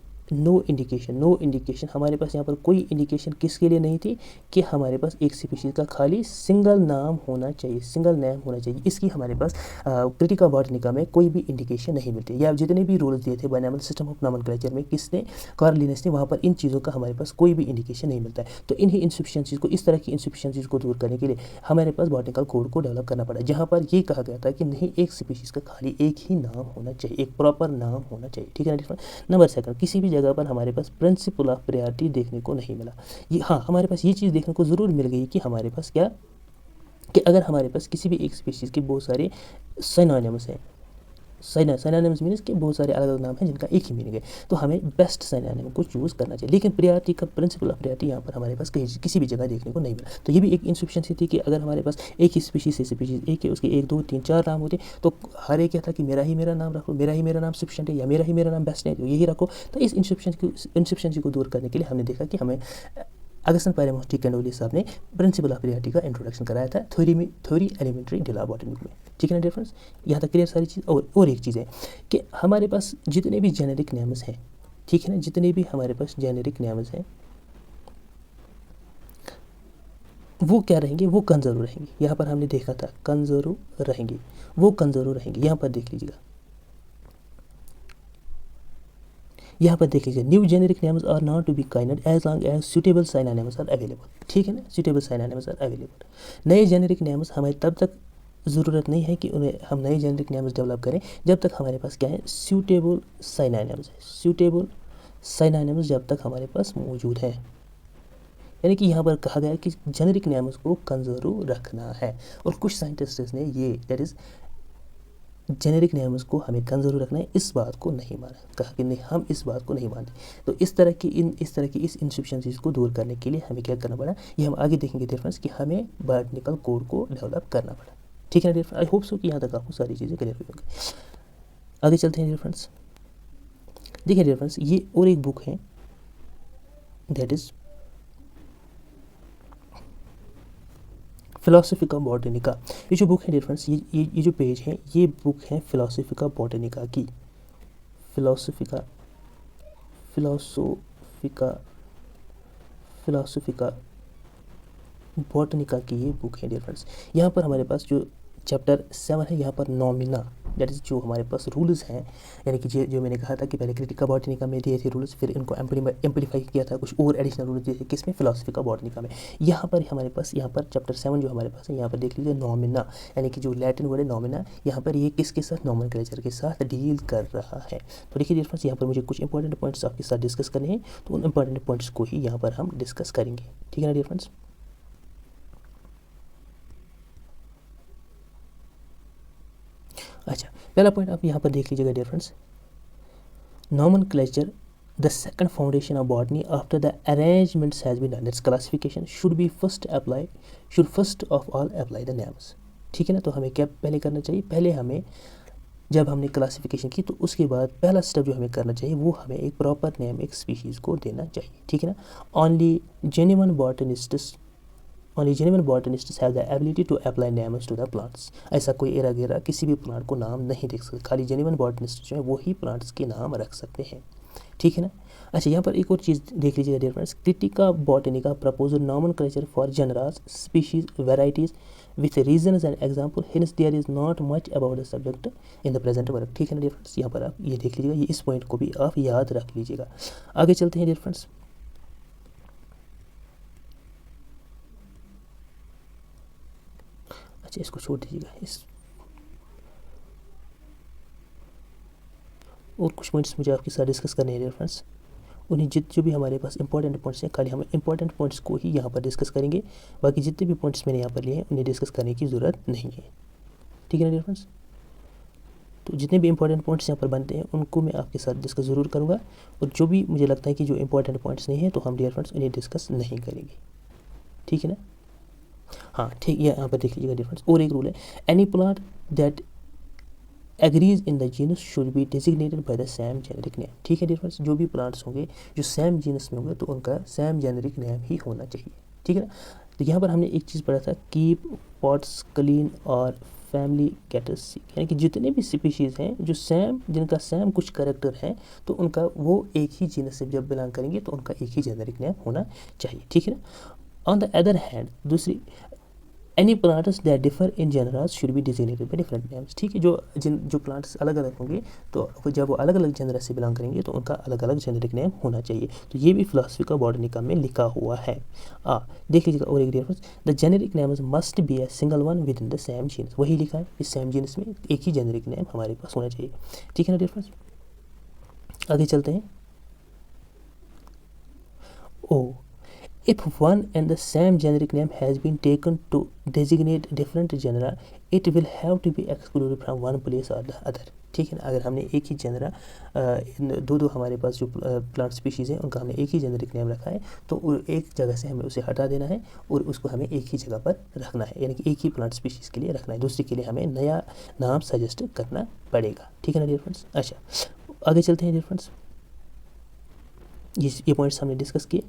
इंडिकेशन, हमारे पास यहाँ पर कोई इंडिकेशन किसके लिए नहीं थी कि हमारे पास एक स्पीशीज़ का खाली सिंगल नाम होना चाहिए, सिंगल नेम होना चाहिए। इसकी हमारे पास क्रिटिका बॉटनिका में कोई भी इंडिकेशन नहीं मिलती। या जितने भी रूल्स दिए थे बायनॉमियल सिस्टम ऑफ नॉमेनक्लेचर में किसने, कार्ल लिनस ने, वहाँ पर इन चीज़ों का हमारे पास कोई भी इंडिकेशन नहीं मिलता है। तो इन्हीं इंसफिशियंसीज़ को, इस तरह की इंसफिशियंसीज़ को दूर करने के लिए हमारे पास बॉटनिकल कोड को डेवलप करना पड़ा, जहाँ पर ये कहा गया था कि नहीं, एक स्पीशीज़ का खाली एक ही नाम होना चाहिए, एक प्रॉपर नाम होना चाहिए। ठीक है ना। नंबर सेकंड, किसी भी जगह पर हमारे पास प्रिंसिपल ऑफ प्रायोरिटी देखने को नहीं मिला। ये हाँ, हमारे पास ये चीज़ देखने को ज़रूर मिल गई कि हमारे पास क्या, कि अगर हमारे पास किसी भी एक स्पीशीज़ के बहुत सारे साइनोनिम्स हैं, साइनोनिम्स मीन्स कि बहुत सारे अलग अलग नाम हैं जिनका एक ही मीनिंग है, तो हमें बेस्ट साइनोनिम को चूज़ करना चाहिए। लेकिन प्रायोरिटी का प्रिंसिपल ऑफ प्रायोरिटी यहाँ पर हमारे पास कहीं किसी भी जगह देखने को नहीं मिला। तो ये भी एक इंसफिशियंसी थी कि अगर हमारे पास एक ही स्पीशीज़ से स्पीशीज़ एक है, उसके 1 2 3 4 नाम होते, तो हर एक क्या था कि मेरा नाम रखो, मेरा नाम सफिशिएंट है, या मेरा नाम बेस्ट है, तो यही रखो। तो इस इंसफिशियंसी को दूर करने के लिए हमने देखा कि हमें अगस्टन पैरामोस्टी कैंडोली साहब ने प्रिंसिपल ऑफ प्रायोरिटी का इंट्रोडक्शन कराया था थ्योरी एलिमेंट्री डिला बॉटनी में। ठीक है ना डिफरेंस, यहाँ तक क्लियर सारी चीज़। और एक चीज़ है कि हमारे पास जितने भी जेनेरिक नेम्स हैं, ठीक है ना, जितने भी हमारे पास जेनेरिक नेम्स हैं वो क्या रहेंगे, वो कंजर्व रहेंगे। यहाँ पर हमने देखा था कंजर्व रहेंगे, वो कंजर्व रहेंगे। यहाँ पर देख लीजिएगा, यहाँ पर देख लीजिए, new generic names are not to be kind as long as suitable synonyms are available. ठीक है ना, सुटेबल साइनोनिम्स आर अवेलेबल। नए जेनेरिक नेम्स हमें तब तक ज़रूरत नहीं है कि उन्हें हम नए जेनेरिक नेम्स डेवलप करें जब तक हमारे पास क्या है, सूटेबल साइनोनिम्स है। सूटेबल साइनोनिम्स जब तक हमारे पास मौजूद है, यानी कि यहाँ पर कहा गया है कि जेनेरिक नेम्स को कंजर्व रखना है। और कुछ साइंटिस्ट्स ने ये दैट इज़ जेनेरिक नेम्स को हमें कंजर्व रखना है, इस बात को नहीं माना, कहा कि नहीं, हम इस बात को नहीं मानते। तो इस तरह की इस इंसफिशियंसीज को दूर करने के लिए हमें क्या करना पड़ा, ये हम आगे देखेंगे डियर फ्रेंड्स, कि हमें बॉटनिकल कोड को डेवलप करना पड़ा। ठीक है dear friends, I hope so कि यहाँ तक आपको सारी चीज़ें क्लियर हो होंगी। आगे चलते हैं डियर फ्रेंड्स। देखिए डियर फ्रेंड्स, ये और एक बुक है, दैट इज फिलोसफिका बॉटनिका। ये जो बुक है डियर फ्रेंड्स, ये जो पेज है, ये बुक है फिलोसफिका बॉटनिका की। फिलोसफिका फिलोसोफिका फिलोसफिका बॉटनिका की ये बुक है डियर फ्रेंड्स। यहाँ पर हमारे पास जो चैप्टर 7 है, यहाँ पर नॉमिना, दैट इज़ जो हमारे पास रूल्स हैं, यानी कि जो मैंने कहा था कि पहले क्रिटिका बॉटनिका में दिए थे रूल्स, फिर इनको एम्पलीफाई किया था, कुछ और एडिशनल रूल्स दिए थे किसमें, फिलोसफिका बॉटनिका में। यहाँ पर हमारे पास, यहाँ पर चैप्टर 7 जो हमारे पास है, यहाँ पर देख लीजिए नॉमिना, यानी कि जो लैटिन वर्ड है नॉमिना, यहाँ पर ये किसके साथ, नॉमेनक्लेचर के साथ डील कर रहा है। तो देखिए डियर फ्रेंड्स, यहाँ पर मुझे कुछ इंपॉर्टेंट पॉइंट्स आपके साथ डिस्कस करने हैं, तो उन इंपॉर्टेंट पॉइंट्स को ही यहाँ पर हम डिस्कस करेंगे, ठीक है ना डियर फ्रेंड्स। अच्छा, पहला पॉइंट आप यहाँ पर देख लीजिएगा dear friends, nomenclature the second foundation of botany after the arrangements has been done, that's classification should first of all apply the names. ठीक है ना, तो हमें क्या पहले करना चाहिए, पहले हमें जब हमने क्लासिफिकेशन की तो उसके बाद पहला स्टेप जो हमें करना चाहिए वो हमें एक प्रॉपर नेम एक स्पीशीज़ को देना चाहिए, ठीक है ना। Only genuine botanists have the ability to apply names to the plants. ऐसा कोई एरा गेरा किसी भी प्लांट को नाम नहीं दे सकते, खाली जेन्युइन बॉटनिस्ट जो है वो ही प्लांट्स के नाम रख सकते हैं, ठीक है ना। अच्छा, यहाँ पर एक और चीज़ देख लीजिएगा dear friends, critica botanica propose nomenclature for genera species varieties with reasons and example, hence there is not much about the subject in the present work, ठीक है ना डियर फ्रेंड्स। यहाँ पर आप ये देख लीजिएगा, ये इस पॉइंट को भी आप याद रख लीजिएगा। आगे चलते हैं डियर फ्रेंड्स। अच्छा, इसको छोड़ दीजिएगा, इस और कुछ पॉइंट्स मुझे आपके साथ डिस्कस करने हैं डियर फ्रेंड्स। उन्हें जो भी हमारे पास इंपॉर्टेंट पॉइंट्स हैं, खाली हम इंपॉर्टेंट पॉइंट्स को ही यहाँ पर डिस्कस करेंगे, बाकी जितने भी पॉइंट्स मैंने यहाँ पर लिए हैं उन्हें डिस्कस करने की ज़रूरत नहीं है, ठीक है ना डियर फ्रेंड्स। तो जितने भी इंपॉर्टेंट पॉइंट्स यहाँ पर बनते हैं उनको मैं आपके साथ डिस्कस ज़रूर करूँगा, और जो भी मुझे लगता है कि जो इंपॉर्टेंट पॉइंट्स नहीं हैं तो हम डियर फ्रेंड्स उन्हें डिस्कस नहीं करेंगे, ठीक है ना। हाँ ठीक है, यहाँ पर देख लीजिएगा डियर फ्रेंड्स, और एक रूल है, any plant that agrees in the genus should be designated by the same generic name, ठीक है डियर फ्रेंड्स। जो भी प्लांट्स होंगे जो सेम जीनस में होंगे तो उनका सेम जेनेरिक नेम ही होना चाहिए, ठीक है ना। तो यहाँ पर हमने एक चीज़ पढ़ा था, कीप पॉट्स क्लीन और फैमिली कैटस, यानी कि जितने भी स्पीशीज़ हैं जो जिनका सेम कुछ करेक्टर है तो उनका वो एक ही जीनस से जब बिलोंग करेंगे तो उनका एक ही जेनेरिक नेम होना चाहिए, ठीक है ना। ऑन द अदर हैंड, दूसरी, any plants that differ in genera should be designated by different names, ठीक है। जो प्लांट्स अलग अलग होंगे तो जब वो अलग अलग जनरा से बिलोंग करेंगे तो उनका अलग अलग जेनेरिक नेम होना चाहिए, तो ये भी फिलोसफिका बॉटनिका में लिखा हुआ है। देख लीजिएगा, और एक difference, the generic names must be a single one with in the same genus, वही लिखा है, इस सेम जीनस में एक ही जेनेरिक नेम हमारे पास होना चाहिए, ठीक है ना डिफरेंस। आगे चलते हैं। If one and the same generic name has been taken to designate different genera, it will have to be excluded from one place or the other, ठीक है ना। अगर हमने एक ही जनरा दो हमारे पास जो प्लांट स्पीशीज़ हैं उनका हमने एक ही जेनेरिक नेम रखा है तो एक जगह से हमें उसे हटा देना है और उसको हमें एक ही जगह पर रखना है, यानी कि एक ही प्लांट स्पीशीज़ के लिए रखना है, दूसरे के लिए हमें नया नाम सजेस्ट करना पड़ेगा, ठीक है ना डियर फ्रेंड्स। अच्छा, आगे चलते हैं डियर फ्रेंड्स, ये पॉइंट्स हमने डिस्कस किए।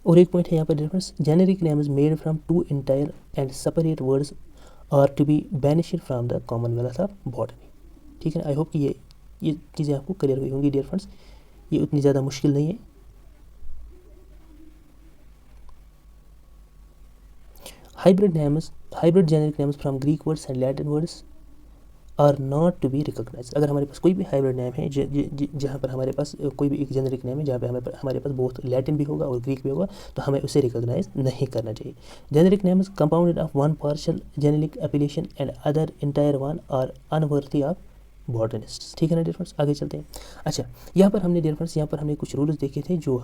और एक पॉइंट है यहाँ पर difference, generic names made from two entire and separate words are to be banished from the commonwealth of botany, ठीक है। आई होप कि ये चीज़ें आपको क्लियर हुई होंगी डियर फ्रेंड्स, ये उतनी ज़्यादा मुश्किल नहीं है। Hybrid generic names from Greek words and Latin words are not to be recognise. अगर हमारे पास कोई भी हाइब्रिड नेम है जहाँ पर हमारे पास कोई भी एक जेनेरिक नेम है जहाँ पे हमारे पास बहुत लैटिन भी होगा और ग्रीक भी होगा तो हमें उसे रिकोगनाइज नहीं करना चाहिए। Generic names compounded of one partial generic application and other entire one are unworthy of botanists, ठीक है ना डियर फ्रेंड्स। आगे चलते हैं। अच्छा, यहाँ पर हमने डियर फ्रेंड्स यहाँ पर हमने कुछ रूल्स देखे थे जो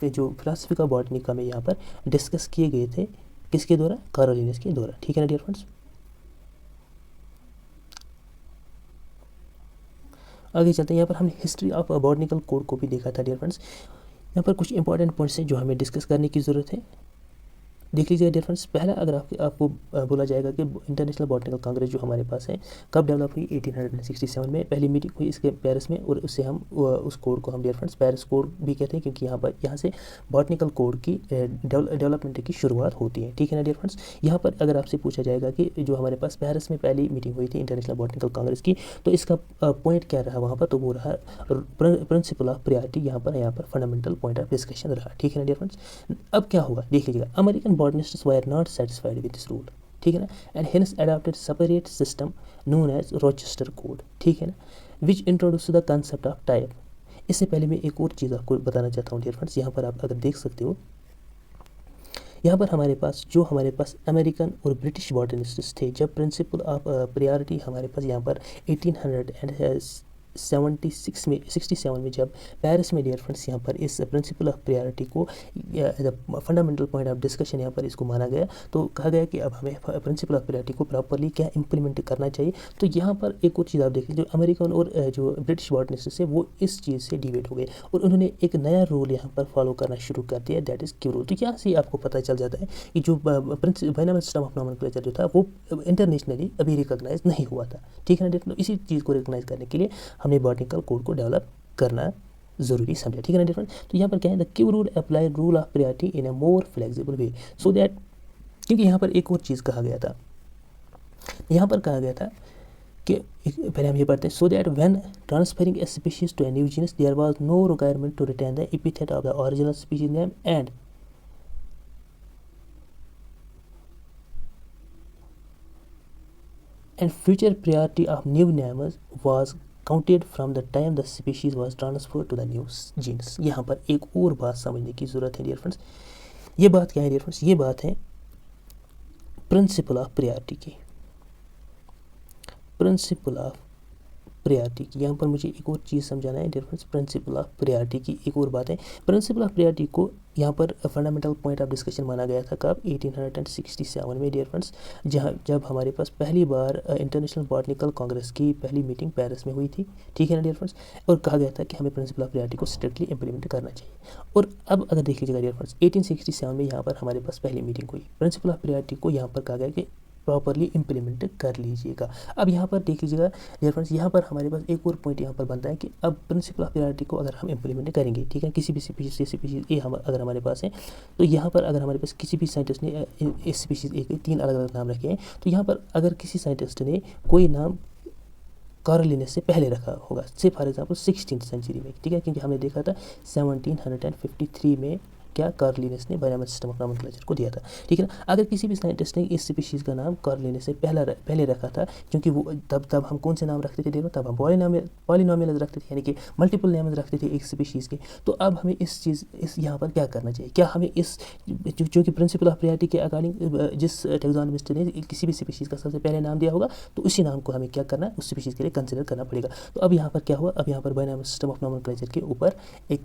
फिलोसफिका बॉटनिका में यहाँ पर डिस्कस किए गए थे, किसके द्वारा, कार्ल लिनेस के द्वारा, ठीक है ना डियर फ्रेंड्स। आगे चलते हैं। यहाँ पर हमने हिस्ट्री ऑफ बॉटनिकल कोड को भी देखा था डियर फ्रेंड्स। यहाँ पर कुछ इंपॉर्टेंट पॉइंट्स हैं जो हमें डिस्कस करने की ज़रूरत है। देख लीजिए डियर फ्रेंड्स, पहला अगर आपको बोला जाएगा कि इंटरनेशनल बॉटनिकल कांग्रेस जो हमारे पास है कब डेवलप हुई, 1867 में पहली मीटिंग हुई इसके पेरिस में, और उससे हम उस कोड को हम डियर फ्रेंड्स पेरिस कोड भी कहते हैं, क्योंकि यहाँ से बॉटनिकल कोड की डेवलपमेंट की शुरुआत होती है। ठीक है ना डियर फ्रेंड्स। यहाँ पर अगर आपसे पूछा जाएगा कि जो हमारे पास पेरिस में पहली मीटिंग हुई थी इंटरनेशनल बॉटनिकल कांग्रेस की, तो इसका पॉइंट क्या रहा वहाँ पर, तो वो रहा प्रिंसिपल ऑफ प्रायोरिटी, यहाँ पर फंडामेंटल पॉइंट ऑफ डिस्कशन रहा। ठीक है ना डियर फ्रेंड्स। अब क्या हुआ देख लीजिएगा, American botanists were not satisfied with this rule, ठीक है ना, and hence adopted separate system known as Rochester code, ठीक है ना, which introduce the concept of type. इससे पहले मैं एक और चीज़ आपको बताना चाहता हूँ डियर फ्रेंड्स, यहाँ पर आप अगर देख सकते हो, यहाँ पर हमारे पास अमेरिकन और ब्रिटिश बॉटनिस्ट्स थे, जब प्रिंसिपल ऑफ प्रायोरिटी हमारे पास यहाँ पर 1867 में जब पेरिस में डियर फ्रेंड्स यहाँ पर इस प्रिंसिपल ऑफ प्रायोरिटी को फंडामेंटल पॉइंट ऑफ डिस्कशन यहाँ पर इसको माना गया, तो कहा गया कि अब हमें प्रिंसिपल ऑफ प्रायोरिटी को प्रॉपरली क्या इंप्लीमेंट करना चाहिए। तो यहाँ पर एक और चीज़ आप देख लीजिए, जो अमेरिकन और जो ब्रिटिश बॉटनिस्ट है वो इस चीज़ से डिबेट हो गए और उन्होंने एक नया रूल यहाँ पर फॉलो करना शुरू कर दिया, दैट इज़ क्यू रूल। तो यहाँ से आपको पता चल जाता है कि जो बाइनॉमियल सिस्टम ऑफ नॉमेनक्लेचर जो था वो इंटरनेशनली अभी रिकॉग्नाइज नहीं हुआ था। ठीक है ना, तो इसी चीज़ को रिकॉग्नाइज करने के लिए हमने बॉटनिकल कोड को डेवलप करना ज़रूरी समझा। ठीक है ना डिफरेंट। तो यहाँ पर क्या है, the Kew rule apply rule of priority in a more flexible way, so that, क्योंकि यहाँ पर एक और चीज़ कहा गया था, यहाँ पर कहा गया था कि पहले हम ये पढ़ते हैं, so that when transferring a species to a new genus there was no requirement to retain the epithet of the original species name and future priority of new names was counted from the time the species was transferred to the new genes। यहाँ पर एक और बात समझने की ज़रूरत है dear friends. ये बात क्या है डियर फ्रेंड्स, ये बात है प्रिंसिपल ऑफ प्रायोरिटी की, प्रिंसिपल ऑफ प्रायोरिटी की। यहाँ पर मुझे एक और चीज़ समझाना है dear friends, principle of priority की एक और बात है। प्रिंसिपल ऑफ प्रायोरिटी को यहाँ पर फंडामेंटल पॉइंट ऑफ डिस्कशन माना गया था कब, 1867 में डियर फ्रेंड्स, जब हमारे पास पहली बार इंटरनेशनल बॉटनिकल कांग्रेस की पहली मीटिंग पेरिस में हुई थी। ठीक है ना डियर फ्रेंड्स, और कहा गया था कि हमें प्रिंसिपल ऑफ प्रायोरिटी को स्ट्रिक्टली इंप्लीमेंट करना चाहिए। और अब अगर देख लीजिएगा डियर फ्रेंड्स, 1867 में यहाँ पर हमारे पास पहली मीटिंग हुई, प्रिंसिपल ऑफ प्रायोरिटी को यहाँ पर कहा गया कि प्रॉपरली इम्प्लीमेंट कर लीजिएगा। अब यहाँ पर देख लीजिएगा डियर फ्रेंड्स, यहाँ पर हमारे पास एक और पॉइंट यहाँ पर बनता है कि अब प्रिंसिपल ऑफ प्रायोरिटी को अगर हम इम्प्लीमेंट करेंगे, ठीक है, किसी भी स्पीशीज़ ए हम अगर हमारे पास है, तो यहाँ पर अगर हमारे पास किसी भी साइंटिस्ट ने इस स्पीशीज़ ए के 3 अलग अलग नाम रखे हैं, तो यहाँ पर अगर किसी साइंटिस्ट ने कोई नाम कार्ल लिनेस से पहले रखा होगा, से फॉर एग्जाम्पल 16th सेंचुरी में, ठीक है, क्योंकि हमने देखा था 1753 में क्या कार्ल लिनेस ने बाइनॉमियल सिस्टम ऑफ नॉमेनक्लेचर को दिया था। ठीक है ना, अगर किसी भी साइंटिस्ट ने इस स्पीशीज़ का नाम कार्ल लिनेस से पहले रखा था, क्योंकि वो तब हम कौन से नाम रखते थे देखो, तब हम पॉलिनॉमियल रखते थे, यानी कि मल्टीपल नेम्स रखते थे एक स्पीशीज़ के। तो अब हमें इस यहाँ पर क्या करना चाहिए, क्या हमें इस जो कि प्रिंसिपल ऑफ प्रायोरिटी के अकॉर्डिंग जिस टैक्सोनॉमिस्ट ने किसी भी स्पीशीज़ का सबसे पहले नाम दिया होगा, तो उसी नाम को हमें क्या करना है, उस स्पीशीज़ के लिए कंसिडर करना पड़ेगा। तो अब यहाँ पर क्या हुआ, अब यहाँ पर बाइनॉमियल सिस्टम ऑफ नॉमेनक्लेचर के ऊपर एक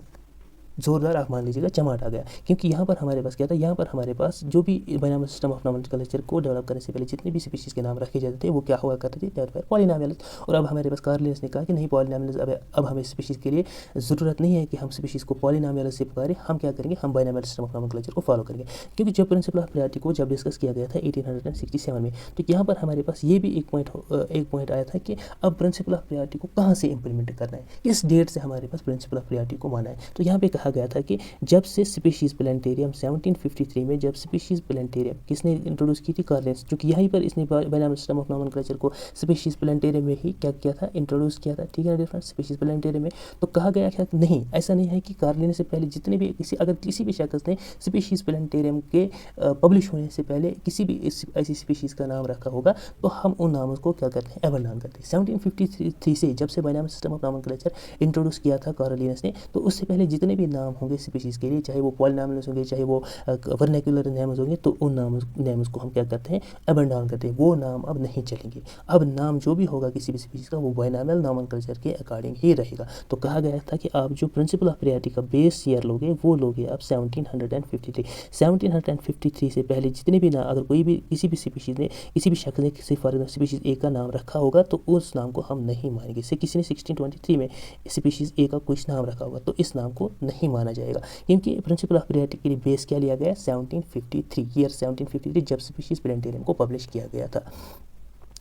ज़ोरदार आप मान लीजिएगा चमाट आ गया, क्योंकि यहाँ पर हमारे पास क्या था, यहाँ पर हमारे पास जो भी बाइनॉमियल सिस्टम ऑफ नॉमेनक्लेचर को डेवलप करने से पहले जितने भी स्पीशीज़ के नाम रखे जाते थे वो क्या हुआ करते थे, दैट वर पॉलिनॉमियल्स। और अब हमारे पास कार्ल लिनेस ने कहा कि नहीं, पॉलिनॉमियल्स अब हमें स्पीशीज़ के लिए ज़रूरत नहीं है कि हम स्पीशीज़ को पॉलिनॉमियल्स से पुकारें, हम क्या करेंगे, हम बाइनॉमियल सिस्टम ऑफ नॉमेनक्लेचर को फॉलो करेंगे। क्योंकि जब प्रिंसिपल ऑफ प्रायोरिटी को जब डिस्कस किया गया था 1867 में, तो यहाँ पर हमारे पास ये भी एक पॉइंट आया था कि अब प्रिंसिपल ऑफ प्रायोरिटी को कहाँ से इंप्लीमेंट करना है, किस डेट से हमारे पास प्रिंसिपल ऑफ प्रायोरिटी को माना है। तो यहाँ पर कहा गया था कि जब से स्पीशीज़ प्लांटेरियम 1753 में जब स्पीशीज़ प्लांटेरियम किसने इंट्रोड्यूस की थी, कार्ल लिनेस, क्योंकि यहीं पर इसने बाइनॉमियल सिस्टम ऑफ नॉमेनक्लेचर को स्पीशीज़ प्लांटेरियम में ही क्या किया था, इंट्रोड्यूस किया था। ठीक है ना डिफरेंट, स्पीशीज़ प्लांटेरियम में। तो कहा गया क्या, नहीं ऐसा नहीं है कि कार्ल लिनेस से पहले जितने भी अगर किसी भी शख्स ने स्पीशीज़ प्लांटेरियम के पब्लिश होने से पहले किसी भी ऐसी स्पीशीज़ का नाम रखा होगा, तो हम उन नामों को क्या करते हैं, एबंडन करते हैं। 1753 से जब से binomial system of nomenclature introduce किया था कार्ल लिनेस ने, तो उससे पहले जितने भी नाम होंगे स्पीशीज़ के लिए, चाहे वो पॉलिनॉमियल्स होंगे, चाहे वो वर्नाक्युलर नेम्स होंगे, तो उन नेम्स को हम क्या करते हैं, अबंडन करते हैं। वो नाम अब नहीं चलेंगे, अब नाम जो भी होगा किसी भी स्पीशीज़ का वो बाइनॉमियल नॉमेनक्लेचर के अकॉर्डिंग ही रहेगा। तो कहा गया था कि आप जो प्रिंसिपल ऑफ प्रायोरिटी का बेस ईयर लोगे वो लोगे आप 1753 से पहले जितने भी नाम, अगर कोई भी किसी भी स्पीशीज़ ने, किसी भी शख्स ने किसी फॉर एग्जाम्पल स्पीशीज़ ए का नाम रखा होगा, तो उस नाम को हम नहीं मानेंगे। से किसी ने 1623 में स्पीशीज़ ए का कुछ नाम रखा होगा, तो इस नाम को नहीं नहीं माना जाएगा, क्योंकि प्रिंसिपल ऑफ प्रियॉरिटी के लिए बेस क्या लिया गया, 1753, ईयर 1753 जब स्पीशीज प्लांटेरियम को पब्लिश किया गया था।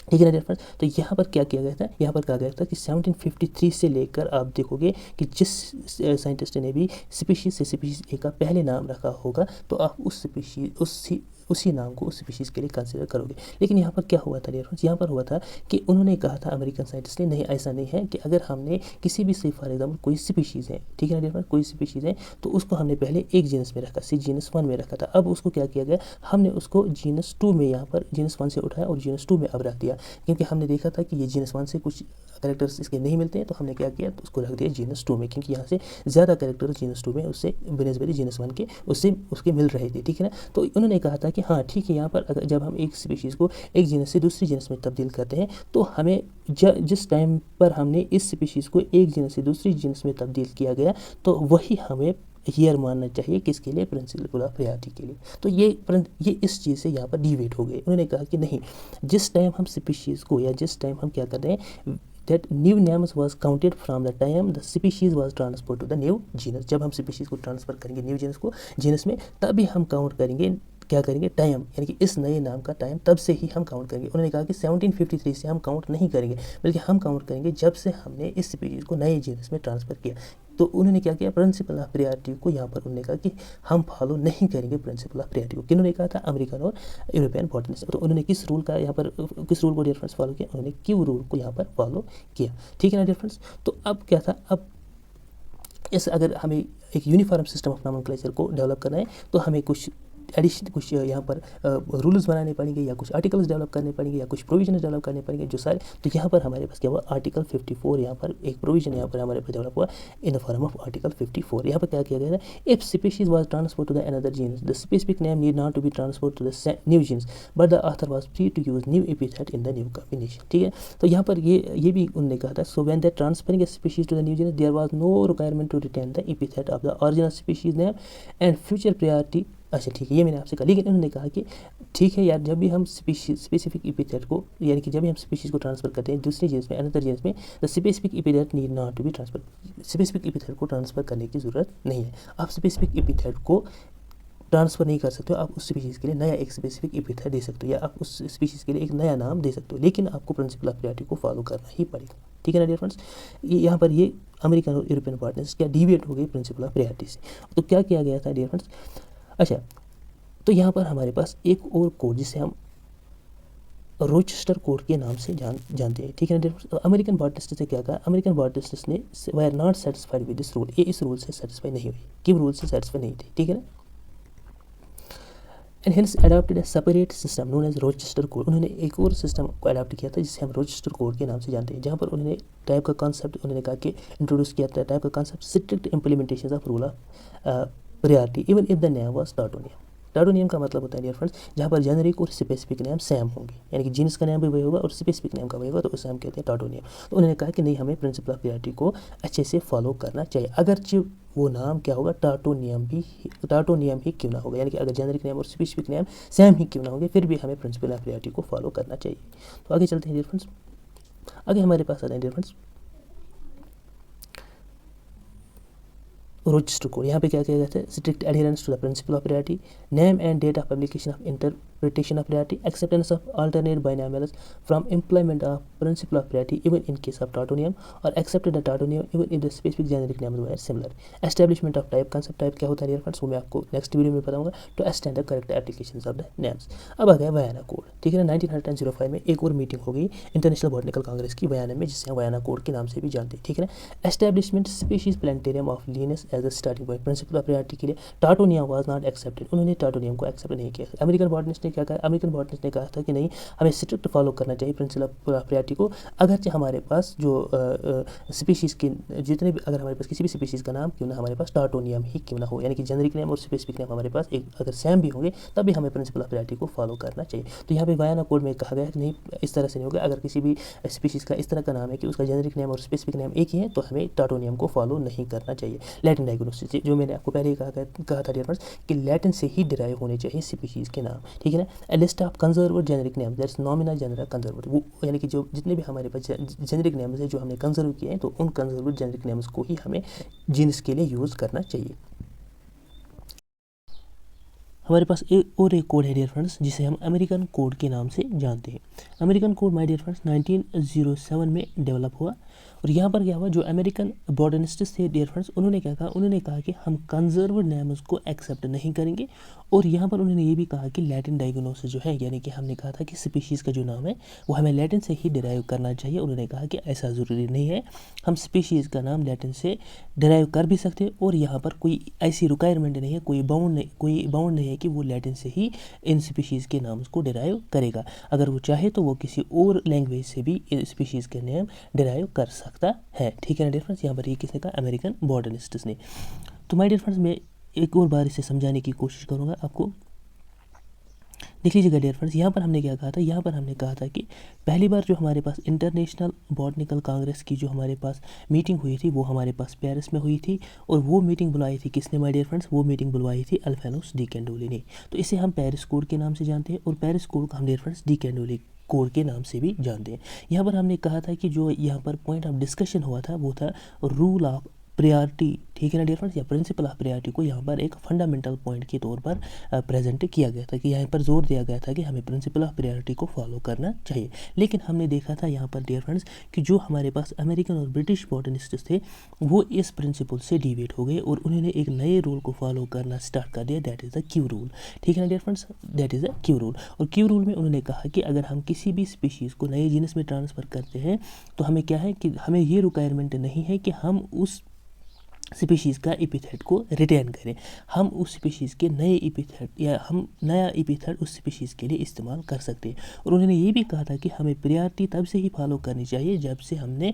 ठीक है ना डियर फ्रेंड्स। तो यहाँ पर क्या किया गया था, यहाँ पर कहा गया था कि 1753 से लेकर आप देखोगे कि जिस साइंटिस्ट ने भी स्पीशीज से स्पीशीज ए का पहले नाम रखा होगा तो आप उस स्पीशीज उसी नाम को उस स्पीशीज़ के लिए कंसिडर करोगे। लेकिन यहाँ पर क्या हुआ था डियर फ्रेंड्स, यहाँ पर हुआ था कि उन्होंने कहा था अमेरिकन साइंटिस्ट ने, नहीं ऐसा नहीं है कि अगर हमने किसी भी से फॉर एग्जाम्पल कोई स्पीशीज़ है, ठीक है ना डियर फ्रेंड्स, कोई स्पीशीज़ है तो उसको हमने पहले एक जीनस में रखा, जीनस 1 में रखा था। अब उसको क्या किया गया, हमने उसको जीनस 2 में, यहाँ पर जीनस 1 से उठाया और जीनस 2 में अब रख दिया, क्योंकि हमने देखा था कि ये जीनस 1 से कुछ कैरेक्टर्स इसके नहीं मिलते हैं, तो हमने क्या किया, तो उसको रख दिया जीनस 2 में, क्योंकि यहाँ से ज़्यादा कैरेक्टर जीनस 2 में उससे बनस्बत जीनस 1 के उसके मिल रहे थे। ठीक है ना। तो उन्होंने कहा था कि हाँ ठीक है, यहाँ पर अगर जब हम एक स्पीशीज़ को एक जीनस से दूसरी जीनस में तब्दील करते हैं तो हमें जिस टाइम पर हमने इस स्पीशीज़ को एक जीनस से दूसरी जीनस में तब्दील किया गया तो वही हमें ईयर मानना चाहिए, किसके लिए, प्रिंसिपल ऑफ प्रियॉरिटी के लिए। तो ये इस चीज़ से यहाँ पर डिवेट हो गए। उन्होंने कहा कि नहीं, जिस टाइम हम स्पीशीज़ को या जिस टाइम हम क्या कर रहे हैं, that new names was counted from the time the species was transferred to the new genus। जब हम स्पीशीज़ को ट्रांसफ़र करेंगे न्यू जीनस में तभी हम काउंट करेंगे, क्या करेंगे, टाइम, यानी कि इस नए नाम का टाइम तब से ही हम काउंट करेंगे। उन्होंने कहा कि 1753 से हम काउंट नहीं करेंगे, बल्कि हम काउंट करेंगे जब से हमने इस स्पीशीज़ को नए जीनस में ट्रांसफ़र किया। तो उन्होंने क्या किया, प्रिंसिपल ऑफ प्रियॉरिटी को यहाँ पर उन्होंने कहा कि हम फॉलो नहीं करेंगे प्रिंसिपल ऑफ प्रियॉरिटी को। किन्होंने कहा था, अमेरिकन और यूरोपियन बॉटनिस्ट। तो उन्होंने किस रूल का यहाँ पर, किस रूल को डियर फ्रेंड्स फॉलो किया, उन्होंने क्यू रूल को यहाँ पर फॉलो किया। ठीक है ना डियर फ्रेंड्स। तो अब क्या था, अब इस अगर हमें एक यूनिफॉर्म सिस्टम ऑफ नॉमेनक्लेचर को डेवलप करना है तो हमें कुछ यहाँ पर रूल्स बनाने पड़ेंगे या कुछ आर्टिकल्स डेवलप करने पड़ेंगे या कुछ प्रोविजन डेवलप करने पड़ेंगे जो सारे। तो यहाँ पर हमारे पास क्या हुआ, आर्टिकल 54, यहाँ पर एक प्रोविजन यहाँ पर हमारे पास डेवलप हुआ in the form of article 54। यहाँ पर क्या किया गया था, if species was transferred to the another genus the specific name need not to be transferred to the new genus but the author was free to use new epithet in the new combination. ठीक है। तो यहाँ पर ये भी उन्होंने कहा था, so when they transferring a species to the new genus there was no requirement to retain the epithet of the original species name and future priority. अच्छा ठीक है, ये मैंने आपसे कहा। लेकिन उन्होंने कहा कि ठीक है यार, जब भी हम स्पेसिफिक एपिथेट को, यानी कि जब भी हम स्पीशीज़ को ट्रांसफ़र करते हैं दूसरी जीनस में अनदर जीनस में, the specific epithet need not to be transfer. Specific epithet को ट्रांसफ़र करने की ज़रूरत नहीं है। आप स्पेसिफिक एपिथेट को ट्रांसफ़र नहीं कर सकते हो, आप उस स्पीशीज़ के लिए नया एक स्पेसिफिक एपिथेट दे सकते हो या आप उस स्पीशीज़ के लिए एक नया नाम दे सकते हो, लेकिन आपको प्रिंसिपल ऑफ प्रियॉरिटी को फॉलो करना ही पड़ेगा। ठीक है ना डियर फ्रेंड्स। यहाँ पर ये अमेरिकन और यूरोपियन पार्टनर्स क्या डिवेट हो गई प्रिंसिपल ऑफ प्रियॉरिटी से। तो क्या किया गया था डियर फ्रेंड्स, अच्छा तो यहाँ पर हमारे पास एक और कोड जिसे हम रोचेस्टर कोड के नाम से जानते हैं। ठीक है ना। तो अमेरिकन बॉटनिस्ट ने क्या कहा, अमेरिकन बॉटनिस्ट ने they are not satisfied with this rule, ये इस रूल से सेटिस्फाई नहीं हुई, किस रूल से सेटिस्फाई नहीं थी। ठीक है ना। And hence adopted a separate system known as Rochester code. उन्होंने एक और सिस्टम को अडॉप्ट किया था जिसे हम रोचेस्टर कोड के नाम से जानते हैं, जहाँ पर उन्होंने टाइप का कॉन्सेप्ट उन्होंने कहा कि इंट्रोड्यूस किया था, टाइप का concept strict implementation of rule of priority even if the name was tautonym. Tautonym का मतलब होता है डियर फ्रेंड्स, जहाँ पर जेनरिक और स्पेसिफिक नेम सेम होंगे, यानी कि जीनस का नाम भी वही होगा और स्पेसिफिक नेम का वही होगा, तो उसे हम कहते हैं टाटोनियम। तो उन्होंने कहा कि नहीं, हमें प्रिंसिपल ऑफ प्रियॉरिटी को अच्छे से फॉलो करना चाहिए, अगरचे वो नाम क्या होगा, टाटोनियम ही क्यों ना होगा, यानी कि अगर जेनरिक नेम और स्पेसिफिक नेम सेम ही क्यों ना होंगे, फिर भी हमें प्रिंसिपल ऑफ प्रियॉरिटी को फॉलो करना चाहिए। तो आगे चलते हैं डियर फ्रेंड्स। आगे हमारे पास आते हैं डियर फ्रेंड्स रोचेस्टर कोड। यहाँ पे क्या किया गया था, strict adherence to the principle of priority, name and date of publication of interpretation of priority, acceptance of alternate binomials from employment of principle of priority even in case of tautonym और accepted the tautonym even if the specific generic names were similar, establishment of type concept. Type क्या होता है dear friends, वो मैं आपको next video में बताऊंगा, to extend the correct applications of the names. अब आ गया वयाना कोड। ठीक है ना। 1905 में एक और मीटिंग हो गई इंटरनेशनल बॉटनिकल कांग्रेस की वयाना में, जिसे हम वयाना कोड के नाम से भी जानते हैं। ठीक है ना। Establishment species plantarum of Linnaeus as a starting point, principle of priority के लिए टाटोनियम वाज नॉट एक्सेप्टेड। उन्होंने टाटोनियम को एक्सेप्ट नहीं किया। अमेरिकन बॉटनिस्ट ने क्या कहा, अमेरिकन बॉटनिस्ट ने कहा था कि नहीं, हमें स्ट्रिक्ट फॉलो करना चाहिए प्रिंसिपल ऑफ प्रियॉरिटी को, अगरचे हमारे पास जो स्पीशीज़ के जितने भी, अगर हमारे पास किसी भी स्पीशीज़ का नाम क्यों ना हमारे पास टाटोनियम ही क्यों ना हो, यानी कि जेनरिक नेम और स्पेसिफिक नेम हमारे पास एक अगर सेम भी होंगे तब भी हमें प्रिंसिपल ऑफ प्रियॉरिटी को फॉलो करना चाहिए। तो यहाँ पे वयाना कोड में कहा गया है कि नहीं, इस तरह से नहीं होगा, अगर किसी भी स्पीशीज़ का इस तरह का नाम है कि उसका जेनरिक नेम और स्पेसिफिक नेम एक ही है तो हमें टाटोनियम को फॉलो नहीं करना चाहिए। लैटिन डायग्नोसिस, जो मैंने आपको पहले ही कहा था डियर फ्रेंड्स कि लैटिन से ही डिराइव होने चाहिए स्पीशीज़ के नाम। ठीक है है। A list of conserve generic name, that's nominal general conserve, वो यानी कि जो जितने भी हमारे पास जेनेरिक नेम्स है जो हमने कंजर्व किए हैं, तो उन कंजर्व जेनेरिक नेम्स को ही हमें जीनस के लिए यूज़ करना चाहिए। हमारे पास एक और कोड है डियर फ्रेंड्स, जिसे हम अमेरिकन कोड के नाम से जानते हैं। American code my dear friends 1907 में डेवलप हुआ, और यहाँ पर क्या हुआ, जो अमेरिकन बॉटनिस्ट्स थे डियर फ्रेंड्स, उन्होंने क्या कहा, उन्होंने कहा कि हम कंजर्व्ड नेम्स को एक्सेप्ट नहीं करेंगे, और यहाँ पर उन्होंने ये भी कहा कि लैटिन डायग्नोसिस जो है, यानी कि हमने कहा था कि स्पीशीज़ का जो नाम है वो हमें लैटिन से ही डिराइव करना चाहिए। उन्होंने कहा कि ऐसा ज़रूरी नहीं है, हम स्पीशीज़ का नाम लैटिन से डिराइव कर भी सकते हैं, और यहाँ पर कोई ऐसी रिक्वायरमेंट नहीं है, कोई बाउंड नहीं है कि वो लैटिन से ही इन स्पीशीज़ के नाम को डिराइव करेगा। अगर वो चाहे तो वो किसी और लैंग्वेज से भी स्पीशीज़ के नेम डिराइव कर सकता है। ठीक है ना डियर फ्रेंड्स, यहाँ पर ये किसने कहा, अमेरिकन बॉटनिस्ट्स ने। तो माय डियर फ्रेंड्स, मैं एक और बार इसे समझाने की कोशिश करूँगा आपको। देख लीजिएगा डियर फ्रेंड्स, यहाँ पर हमने क्या कहा था, यहाँ पर हमने कहा था कि पहली बार जो हमारे पास इंटरनेशनल बॉटनिकल कांग्रेस की जो हमारे पास मीटिंग हुई थी, वो हमारे पास पेरिस में हुई थी, और वो मीटिंग बुलाई थी किसने माय डियर फ्रेंड्स, वो मीटिंग बुलवाई थी अल्फानुस डी कैंडोली ने। तो इसे हम पेरिस कोड के नाम से जानते हैं, और पेरिस कोड को हम डियर फ्रेंड्स डी कैंडोली कोड के नाम से भी जानते हैं। यहाँ पर हमने कहा था कि जो यहाँ पर पॉइंट ऑफ डिस्कशन हुआ था वो था रूल ऑफ प्रायोरिटी। ठीक है ना डियर फ्रेंड्स, या प्रिंसिपल ऑफ प्रायोरिटी को यहाँ पर एक फंडामेंटल पॉइंट के तौर पर प्रेजेंट किया गया था, कि यहाँ पर जोर दिया गया था कि हमें प्रिंसिपल ऑफ प्रायोरिटी को फॉलो करना चाहिए। लेकिन हमने देखा था यहाँ पर डियर फ्रेंड्स कि जो हमारे पास अमेरिकन और ब्रिटिश बॉटनिस्ट्स थे वो इस प्रिंसिपल से डिविएट हो गए, और उन्होंने एक नए रूल को फॉलो करना स्टार्ट कर दिया, that is the Kew rule. ठीक है ना dear friends, that is the Kew rule. और क्यू रूल में उन्होंने कहा कि अगर हम किसी भी स्पीशीज़ को नए जीनस में ट्रांसफ़र करते हैं, तो हमें क्या है कि हमें ये रिक्वायरमेंट नहीं है कि हम उस स्पीशीज़ का एपिथेट को रिटेन करें, हम उस स्पीशीज़ के नए एपिथेट या हम नया एपिथेट उस स्पीशीज़ के लिए इस्तेमाल कर सकते हैं। और उन्होंने ये भी कहा था कि हमें प्रायोरिटी तब से ही फॉलो करनी चाहिए जब से हमने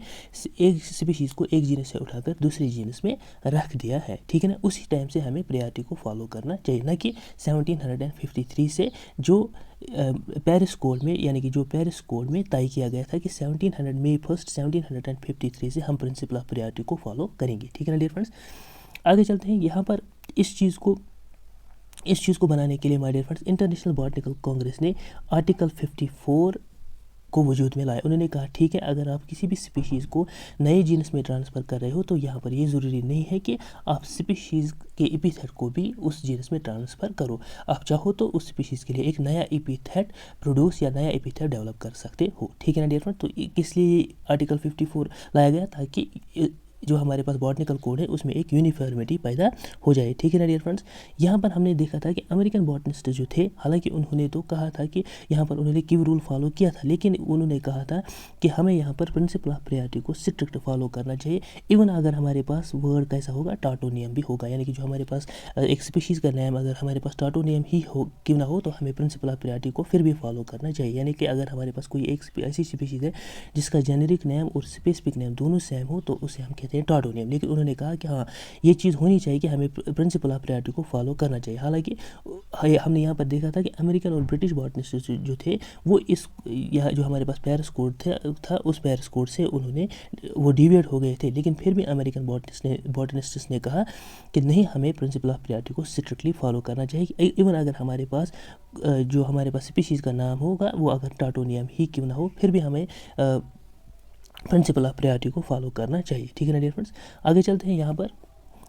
एक स्पीशीज़ को एक जीनस से उठाकर दूसरे जीनस में रख दिया है। ठीक है ना, उसी टाइम से हमें प्रायोरिटी को फॉलो करना चाहिए, ना कि 1753 से जो पेरिस कोड में, यानी कि जो पेरिस कोड में तय किया गया था कि May 1, 1753 से हम प्रिंसिपल ऑफ प्रायोरिटी को फॉलो करेंगे। ठीक है ना डियर फ्रेंड्स, आगे चलते हैं। यहाँ पर इस चीज़ को बनाने के लिए my dear friends international botanical Congress ने आर्टिकल 54 को वजूद में लाया। उन्होंने कहा ठीक है, अगर आप किसी भी स्पीशीज़ को नए जीनस में ट्रांसफ़र कर रहे हो, तो यहाँ पर ये ज़रूरी नहीं है कि आप स्पीशीज़ के एपिथेट को भी उस जीनस में ट्रांसफ़र करो। आप चाहो तो उस स्पीशीज़ के लिए एक नया एपिथेट प्रोड्यूस या नया एपिथेट डेवलप कर सकते हो। ठीक है ना डियर फ्रेंड, तो किस लिए आर्टिकल 54 लाया गया, ताकि जो हमारे पास बॉटनिकल कोड है उसमें एक यूनिफॉर्मिटी पैदा हो जाए। ठीक है ना डियर फ्रेंड्स, यहाँ पर हमने देखा था कि अमेरिकन बॉटनिस्ट जो थे, हालांकि उन्होंने तो कहा था कि यहाँ पर उन्होंने क्यू रूल फॉलो किया था, लेकिन उन्होंने कहा था कि हमें यहाँ पर प्रिंसिपल ऑफ प्रायोरिटी को स्ट्रिक्ट फॉलो करना चाहिए। इवन अगर हमारे पास वर्ड कैसा होगा, टाटोनियम भी होगा, यानी कि जो हमारे पास एक स्पीशीज़ का नेम अगर हमारे पास टाटोनियम ही हो क्यों ना हो, तो हमें प्रिंसिपल ऑफ प्रायोरिटी को फिर भी फॉलो करना चाहिए। यानी कि अगर हमारे पास कोई एक ऐसी स्पीशीज़ है जिसका जेनेरिक नेम और स्पेसिफिक नेम दोनों सेम हो, तो उसे हम कहते हैं टाटोनियम। लेकिन उन्होंने कहा कि हाँ, ये चीज़ होनी चाहिए कि हमें प्रिंसिपल ऑफ प्रायोरिटी को फॉलो करना चाहिए। हालांकि हमने यहाँ पर देखा था कि अमेरिकन और ब्रिटिश बॉटनिस्ट जो थे वो यहाँ जो हमारे पास पेरिस कोड था उस पेरिस कोड से वो डिविएट हो गए थे। लेकिन फिर भी अमेरिकन बॉटनिस्ट्स ने कहा कि नहीं, हमें प्रिंसिपल ऑफ प्रायोरिटी को स्ट्रिक्टली फॉलो करना चाहिए। इवन अगर हमारे पास जो हमारे पास स्पीशीज़ का नाम होगा वो अगर टाटोनियम ही क्यों ना हो, फिर भी हमें प्रिंसिपल ऑफ प्रायोरिटी को फॉलो करना चाहिए। ठीक है ना डियर फ्रेंड्स, आगे चलते हैं। यहाँ पर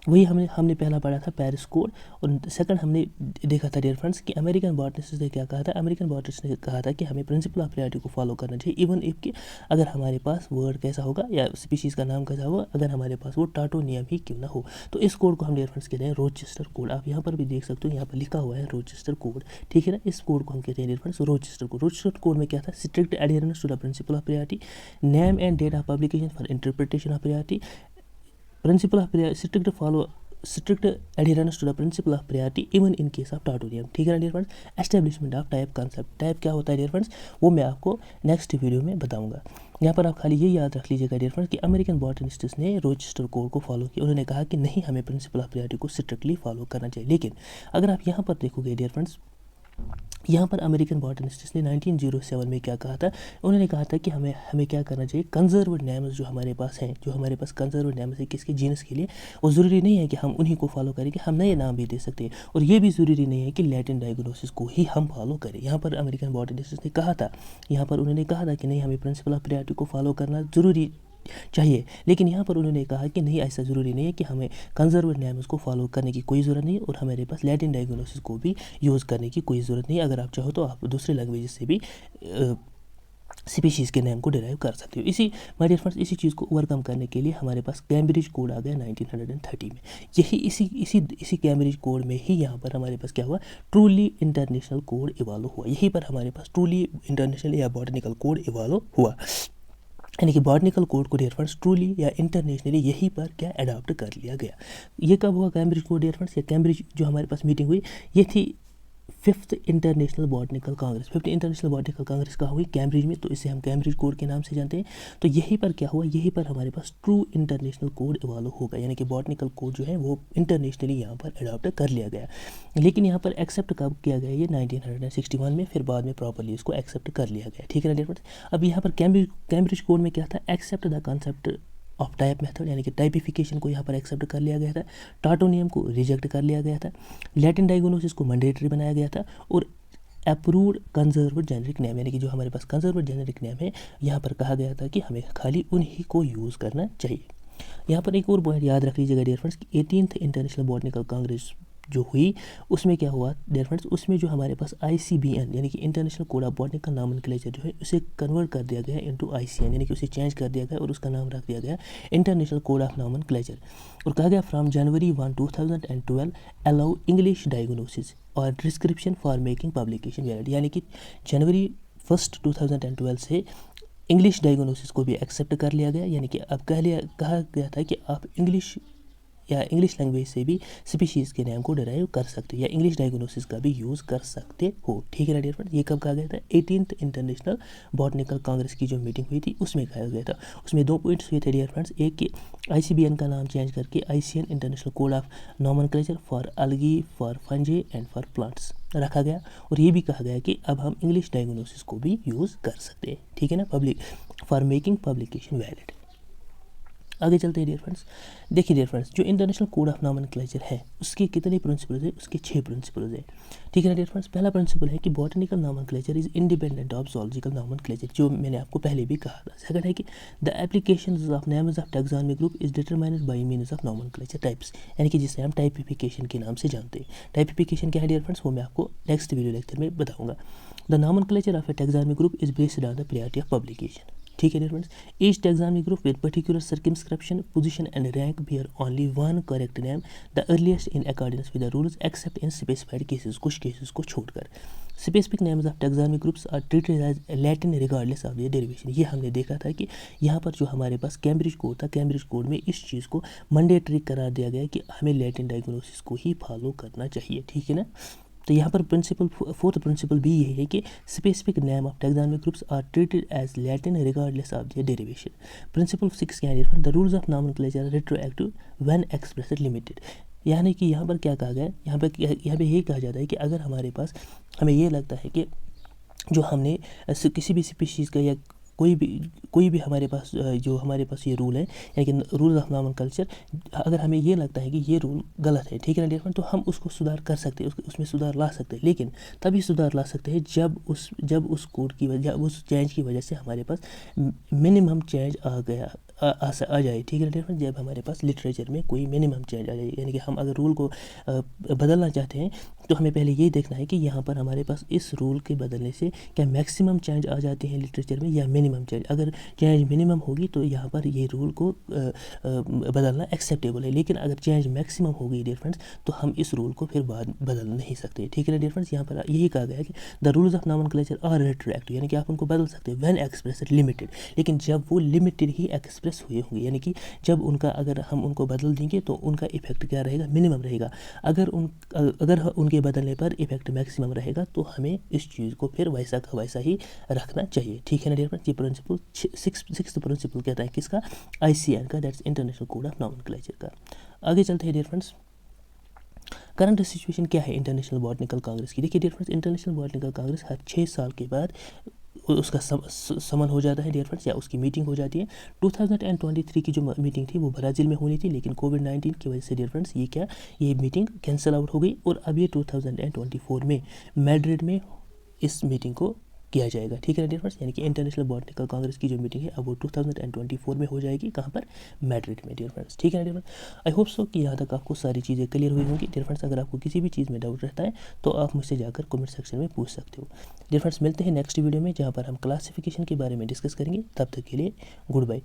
वही हमने पहला पढ़ा था पेरिस कोड, और सेकंड हमने देखा था डियर फ्रेंड्स कि अमेरिकन बॉटनिस्ट ने क्या कहा था। अमेरिकन बॉटनिस्ट ने कहा था कि हमें प्रिंसिपल ऑफ प्रायोरिटी को फॉलो करना चाहिए, इवन इफ कि अगर हमारे पास वर्ड कैसा होगा या स्पीशीज़ का नाम कैसा होगा, अगर हमारे पास वो टाटोनियम ही क्यों ना हो। तो इस कोड को हम डियर फ्रेंड्स कहते हैं रोचेस्टर कोड। आप यहाँ पर भी देख सकते हो, यहाँ पर लिखा हुआ है रोचेस्टर कोड। ठीक है ना, इस कोड को हम कहते हैं dear friends Rochester code. Rochester code में क्या था, strict adherence to the principle of priority, name and date of publication for interpretation of priority, principle of priority strict adherence to the principle of priority even in case of tautonymy. ठीक है ना dear friends, establishment of type concept. Type क्या होता है dear friends, वो मैं आपको next video में बताऊंगा। यहाँ पर आप खाली ये याद रख लीजिएगा डियर फ्रेंड्स कि अमेरिकन बॉटनिस्ट्स ने रोचेस्टर कोड को फॉलो किया। उन्होंने कहा कि नहीं, हमें प्रिंसिपल ऑफ प्रायोरिटी को स्ट्रिक्टली फॉलो करना चाहिए। लेकिन अगर आप यहाँ पर देखोगे डियर फ्रेंड्स, यहाँ पर अमेरिकन बॉटनिस्ट ने 1907 में क्या कहा था, उन्होंने कहा था कि हमें क्या करना चाहिए, कंजर्व्ड नेम्स जो हमारे पास हैं, जो हमारे पास कंजर्व्ड नेम्स है किसके जीनस के लिए, और ज़रूरी नहीं है कि हम उन्हीं को फॉलो करेंगे, हम नए नाम भी दे सकते हैं, और ये भी ज़रूरी नहीं है कि लैटिन डायग्नोसिस को ही हम फॉलो करें। यहाँ पर अमेरिकन बॉटनिस्ट ने कहा था, यहाँ पर उन्होंने कहा था कि नहीं, हमें प्रिंसिपल ऑफ प्रायोरिटी को फॉलो करना ज़रूरी चाहिए, लेकिन यहाँ पर उन्होंने कहा कि नहीं, ऐसा ज़रूरी नहीं है कि हमें कंजर्वेटिव नेम्स को फॉलो करने की कोई ज़रूरत नहीं है, और हमारे पास लैटिन डायग्नोसिस को भी यूज़ करने की कोई ज़रूरत नहीं है। अगर आप चाहो तो आप दूसरे लैंग्वेज से भी स्पीशीज़ के नेम को डिराइव कर सकते हो। इसी माय डियर फ्रेंड्स, इसी चीज़ को ओवरकम करने के लिए हमारे पास कैम्ब्रिज कोड आ गया 1930 में। यही इसी कैम्ब्रिज कोड में ही यहाँ पर हमारे पास क्या हुआ, ट्रूली इंटरनेशनल कोड इवॉल्व हुआ। यहीं पर हमारे पास ट्रूली इंटरनेशनल या बॉटनिकल कोड इवॉल्व हुआ, यानी कि बॉटनिकल कोड को डियर फ्रेंड्स ट्रूली या इंटरनेशनली यहीं पर क्या अडॉप्ट कर लिया गया। ये कब हुआ कैम्ब्रिज कोड डियर फ्रेंड्स, या कैम्ब्रिज जो हमारे पास मीटिंग हुई, ये थी 5th international botanical Congress. 5th international botanical Congress कहाँ हुई, कैम्ब्रिज में, तो इसे हम कैम्ब्रिज कोड के नाम से जानते हैं। तो यहीं पर क्या हुआ, यहीं पर हमारे पास ट्रू इंटरनेशनल कोड इवॉल्व होगा, यानी कि बॉटनिकल कोड जो है वो इंटरनेशनली यहाँ पर अडॉप्ट कर लिया गया। लेकिन यहाँ पर एक्सेप्ट कब किया गया, ये 1961 में, फिर बाद में प्रॉपर्ली इसको एक्सेप्ट कर लिया गया। ठीक है ना डियर फ्रेंड्स। अब यहाँ पर कैम्ब्रिज कोड में क्या था, except the concept of type method, यानी कि टाइपिफिकेशन को यहाँ पर एक्सेप्ट कर लिया गया था, टाटोनियम को रिजेक्ट कर लिया गया था, लैटिन डायग्नोसिस को मैंडेटरी बनाया गया था, और अप्रूव्ड कंजर्व्ड जेनेरिक नेम, यानी कि जो हमारे पास कंजर्व्ड जेनेरिक नेम है, यहाँ पर कहा गया था कि हमें खाली उन्हीं को यूज़ करना चाहिए। यहाँ पर एक और पॉइंट याद रख लीजिएगा डियर फ्रेंड्स कि 18th इंटरनेशनल बॉटनिकल कांग्रेस जो हुई, उसमें क्या हुआ डियर फ्रेंड्स, उसमें जो हमारे पास ICBN यानी कि international code of botanical nomenclature जो है, उसे कन्वर्ट कर दिया गया इनटू ICN, यानी कि उसे चेंज कर दिया गया और उसका नाम रख दिया गया इंटरनेशनल कोड ऑफ नॉमेनक्लेचर। और कहा गया from January 1, 2012 allow English diagnosis और description for making publication valid, यानी कि जनवरी 1, 2012 से इंग्लिश डायग्नोसिस को भी एक्सेप्ट कर लिया गया, यानी कि अब कहा गया था कि आप इंग्लिश लैंग्वेज से भी स्पीशीज़ के नेम को डिराइव कर सकते हो, या इंग्लिश डायग्नोसिस का भी यूज़ कर सकते हो। ठीक है ना डियर फ्रेंड्स। ये कब कहा गया था, 18th इंटरनेशनल बॉटनिकल कांग्रेस की जो मीटिंग हुई थी उसमें कहा गया था। उसमें 2 पॉइंट्स हुए थे डियर फ्रेंड्स, एक कि ICBN का नाम चेंज करके ICN international code of nomenclature for algae, for fungi and for plants रखा गया, और ये भी कहा गया कि अब हम इंग्लिश डायग्नोसिस को भी यूज़ कर सकते हैं। ठीक है ना, फॉर मेकिंग पब्लिकेशन वैलिड। आगे चलते हैं डियर फ्रेंड्स। देखिए डियर फ्रेंड्स, जो इंटरनेशनल कोड ऑफ नॉमेनक्लेचर है उसके कितने प्रिंसिपल्स हैं, उसके 6 प्रिंसिपल्स हैं। ठीक है ना डियर फ्रेंड्स। पहला प्रिंसिपल है कि botanical nomenclature is independent of zoological nomenclature, जो मैंने आपको पहले भी कहा था। सेकंड है कि the application of names of taxonomy group is determined by means of nomenclature types, यानी कि जिसे हम टाइपिफिकेशन के नाम से जानते हैं। टाइपिफिकेशन क्या है डियर फ्रेंड्स, वो मैं आपको नेक्स्ट वीडियो लेक्चर में बताऊंगा। The nomenclature of a taxonomy group is based on the priority of publication. ठीक है dear friends. Each taxonomy group with particular circumscription, position and rank bear only one correct name the earliest in accordance with the rules except in specified cases, कुछ cases को छोड़कर। Specific names of taxonomy groups are treated as Latin regardless of their derivation. ये हमने देखा था कि यहाँ पर जो हमारे पास कैम्ब्रिज कोड था, कैम्ब्रिज कोड में इस चीज़ को मैंडेटरी करार दिया गया कि हमें लैटिन डायग्नोसिस को ही फॉलो करना चाहिए। ठीक है ना। तो यहाँ पर फोर्थ प्रिंसिपल भी यही है कि specific name of taxonomy groups are treated as Latin regardless of their derivation. Principle 6 क्या है, the rules of nomenclature are retroactive when expressed limited, यानी कि यहाँ पर क्या कहा गया है, यहाँ पे ये कहा जाता है कि अगर हमारे पास हमें ये लगता है कि जो हमने किसी भी स्पीशीज़ का या कोई भी हमारे पास जो हमारे पास ये रूल है, यानी कि रूल ऑफ नॉमेनक्लेचर, अगर हमें ये लगता है कि ये रूल गलत है, ठीक है ना डियर फ्रेंड, तो हम उसको सुधार कर सकते हैं, उसमें सुधार ला सकते हैं। लेकिन तभी सुधार ला सकते हैं जब उस कोड की वजह, उस चेंज की वजह से हमारे पास मिनिमम चेंज आ जाए। ठीक है डियर फ्रेंड। जब हमारे पास लिटरेचर में कोई मिनिमम चेंज आ जाए, यानी कि हम अगर रूल को बदलना चाहते हैं तो हमें पहले ये देखना है कि यहाँ पर हमारे पास इस रूल के बदलने से क्या मैक्सिमम चेंज आ जाते हैं लिटरेचर में या मिनिमम चेंज। अगर चेंज मिनिमम होगी तो यहाँ पर ये रूल को बदलना एक्सेप्टेबल है, लेकिन अगर चेंज मैक्सिमम हो गई डियर फ्रेंड्स तो हम इस रूल को फिर बदल नहीं सकते। ठीक है ना डियर फ्रेंड्स। यहाँ पर यही कहा गया है कि the rules of nomenclature are retroactive, यानी कि आप उनको बदल सकते हैं व्हेन एक्सप्रेस्ड लिमिटेड, लेकिन जब वो लिमिटेड ही एक्सप्रेस हुए होंगे, यानी कि जब अगर हम उनको बदल देंगे तो उनका इफेक्ट क्या रहेगा, मिनिमम रहेगा। अगर उनके बदलने पर इफेक्ट मैक्सिमम रहेगा तो हमें इस चीज़ को फिर वैसा का वैसा ही रखना चाहिए। ठीक है ना डियर फ्रेंड्स। ये प्रिंसिपल सिक्स्थ प्रिंसिपल कहता है किसका, ICN का, that's international code of nomenclature का। आगे चलते हैं डियर फ्रेंड्स। करंट सिचुएशन क्या है इंटरनेशनल बॉटनिकल कांग्रेस की? देखिए dear friends, international botanical congress हर 6 साल के बाद उसका समन हो जाता है डियर फ्रेंड्स, या उसकी मीटिंग हो जाती है। 2023 की जो मीटिंग थी वो ब्राज़ील में होनी थी, लेकिन कोविड-19 की वजह से डियर फ्रेंड्स ये मीटिंग कैंसिल आउट हो गई, और अब ये 2024 में मैड्रिड में इस मीटिंग को किया जाएगा। ठीक है ना डियर फ्रेंड्स, यानी कि इंटरनेशनल बॉटनिकल कांग्रेस की जो मीटिंग है अब वो 2024 में हो जाएगी। कहाँ पर? मैड्रिड में डियर फ्रेंड्स। ठीक है ना dear friends, I hope so कि यहाँ तक आपको सारी चीज़ें क्लियर हुई होंगी। डियर फ्रेंड्स, अगर आपको किसी भी चीज़ में डाउट रहता है तो आप मुझसे जाकर कमेंट सेक्शन में पूछ सकते हो। डियर फ्रेंड्स, मिलते हैं नेक्स्ट वीडियो में, जहाँ पर हम क्लासिफिकेशन के बारे में डिस्कस करेंगे। तब तक के लिए गुड बाय।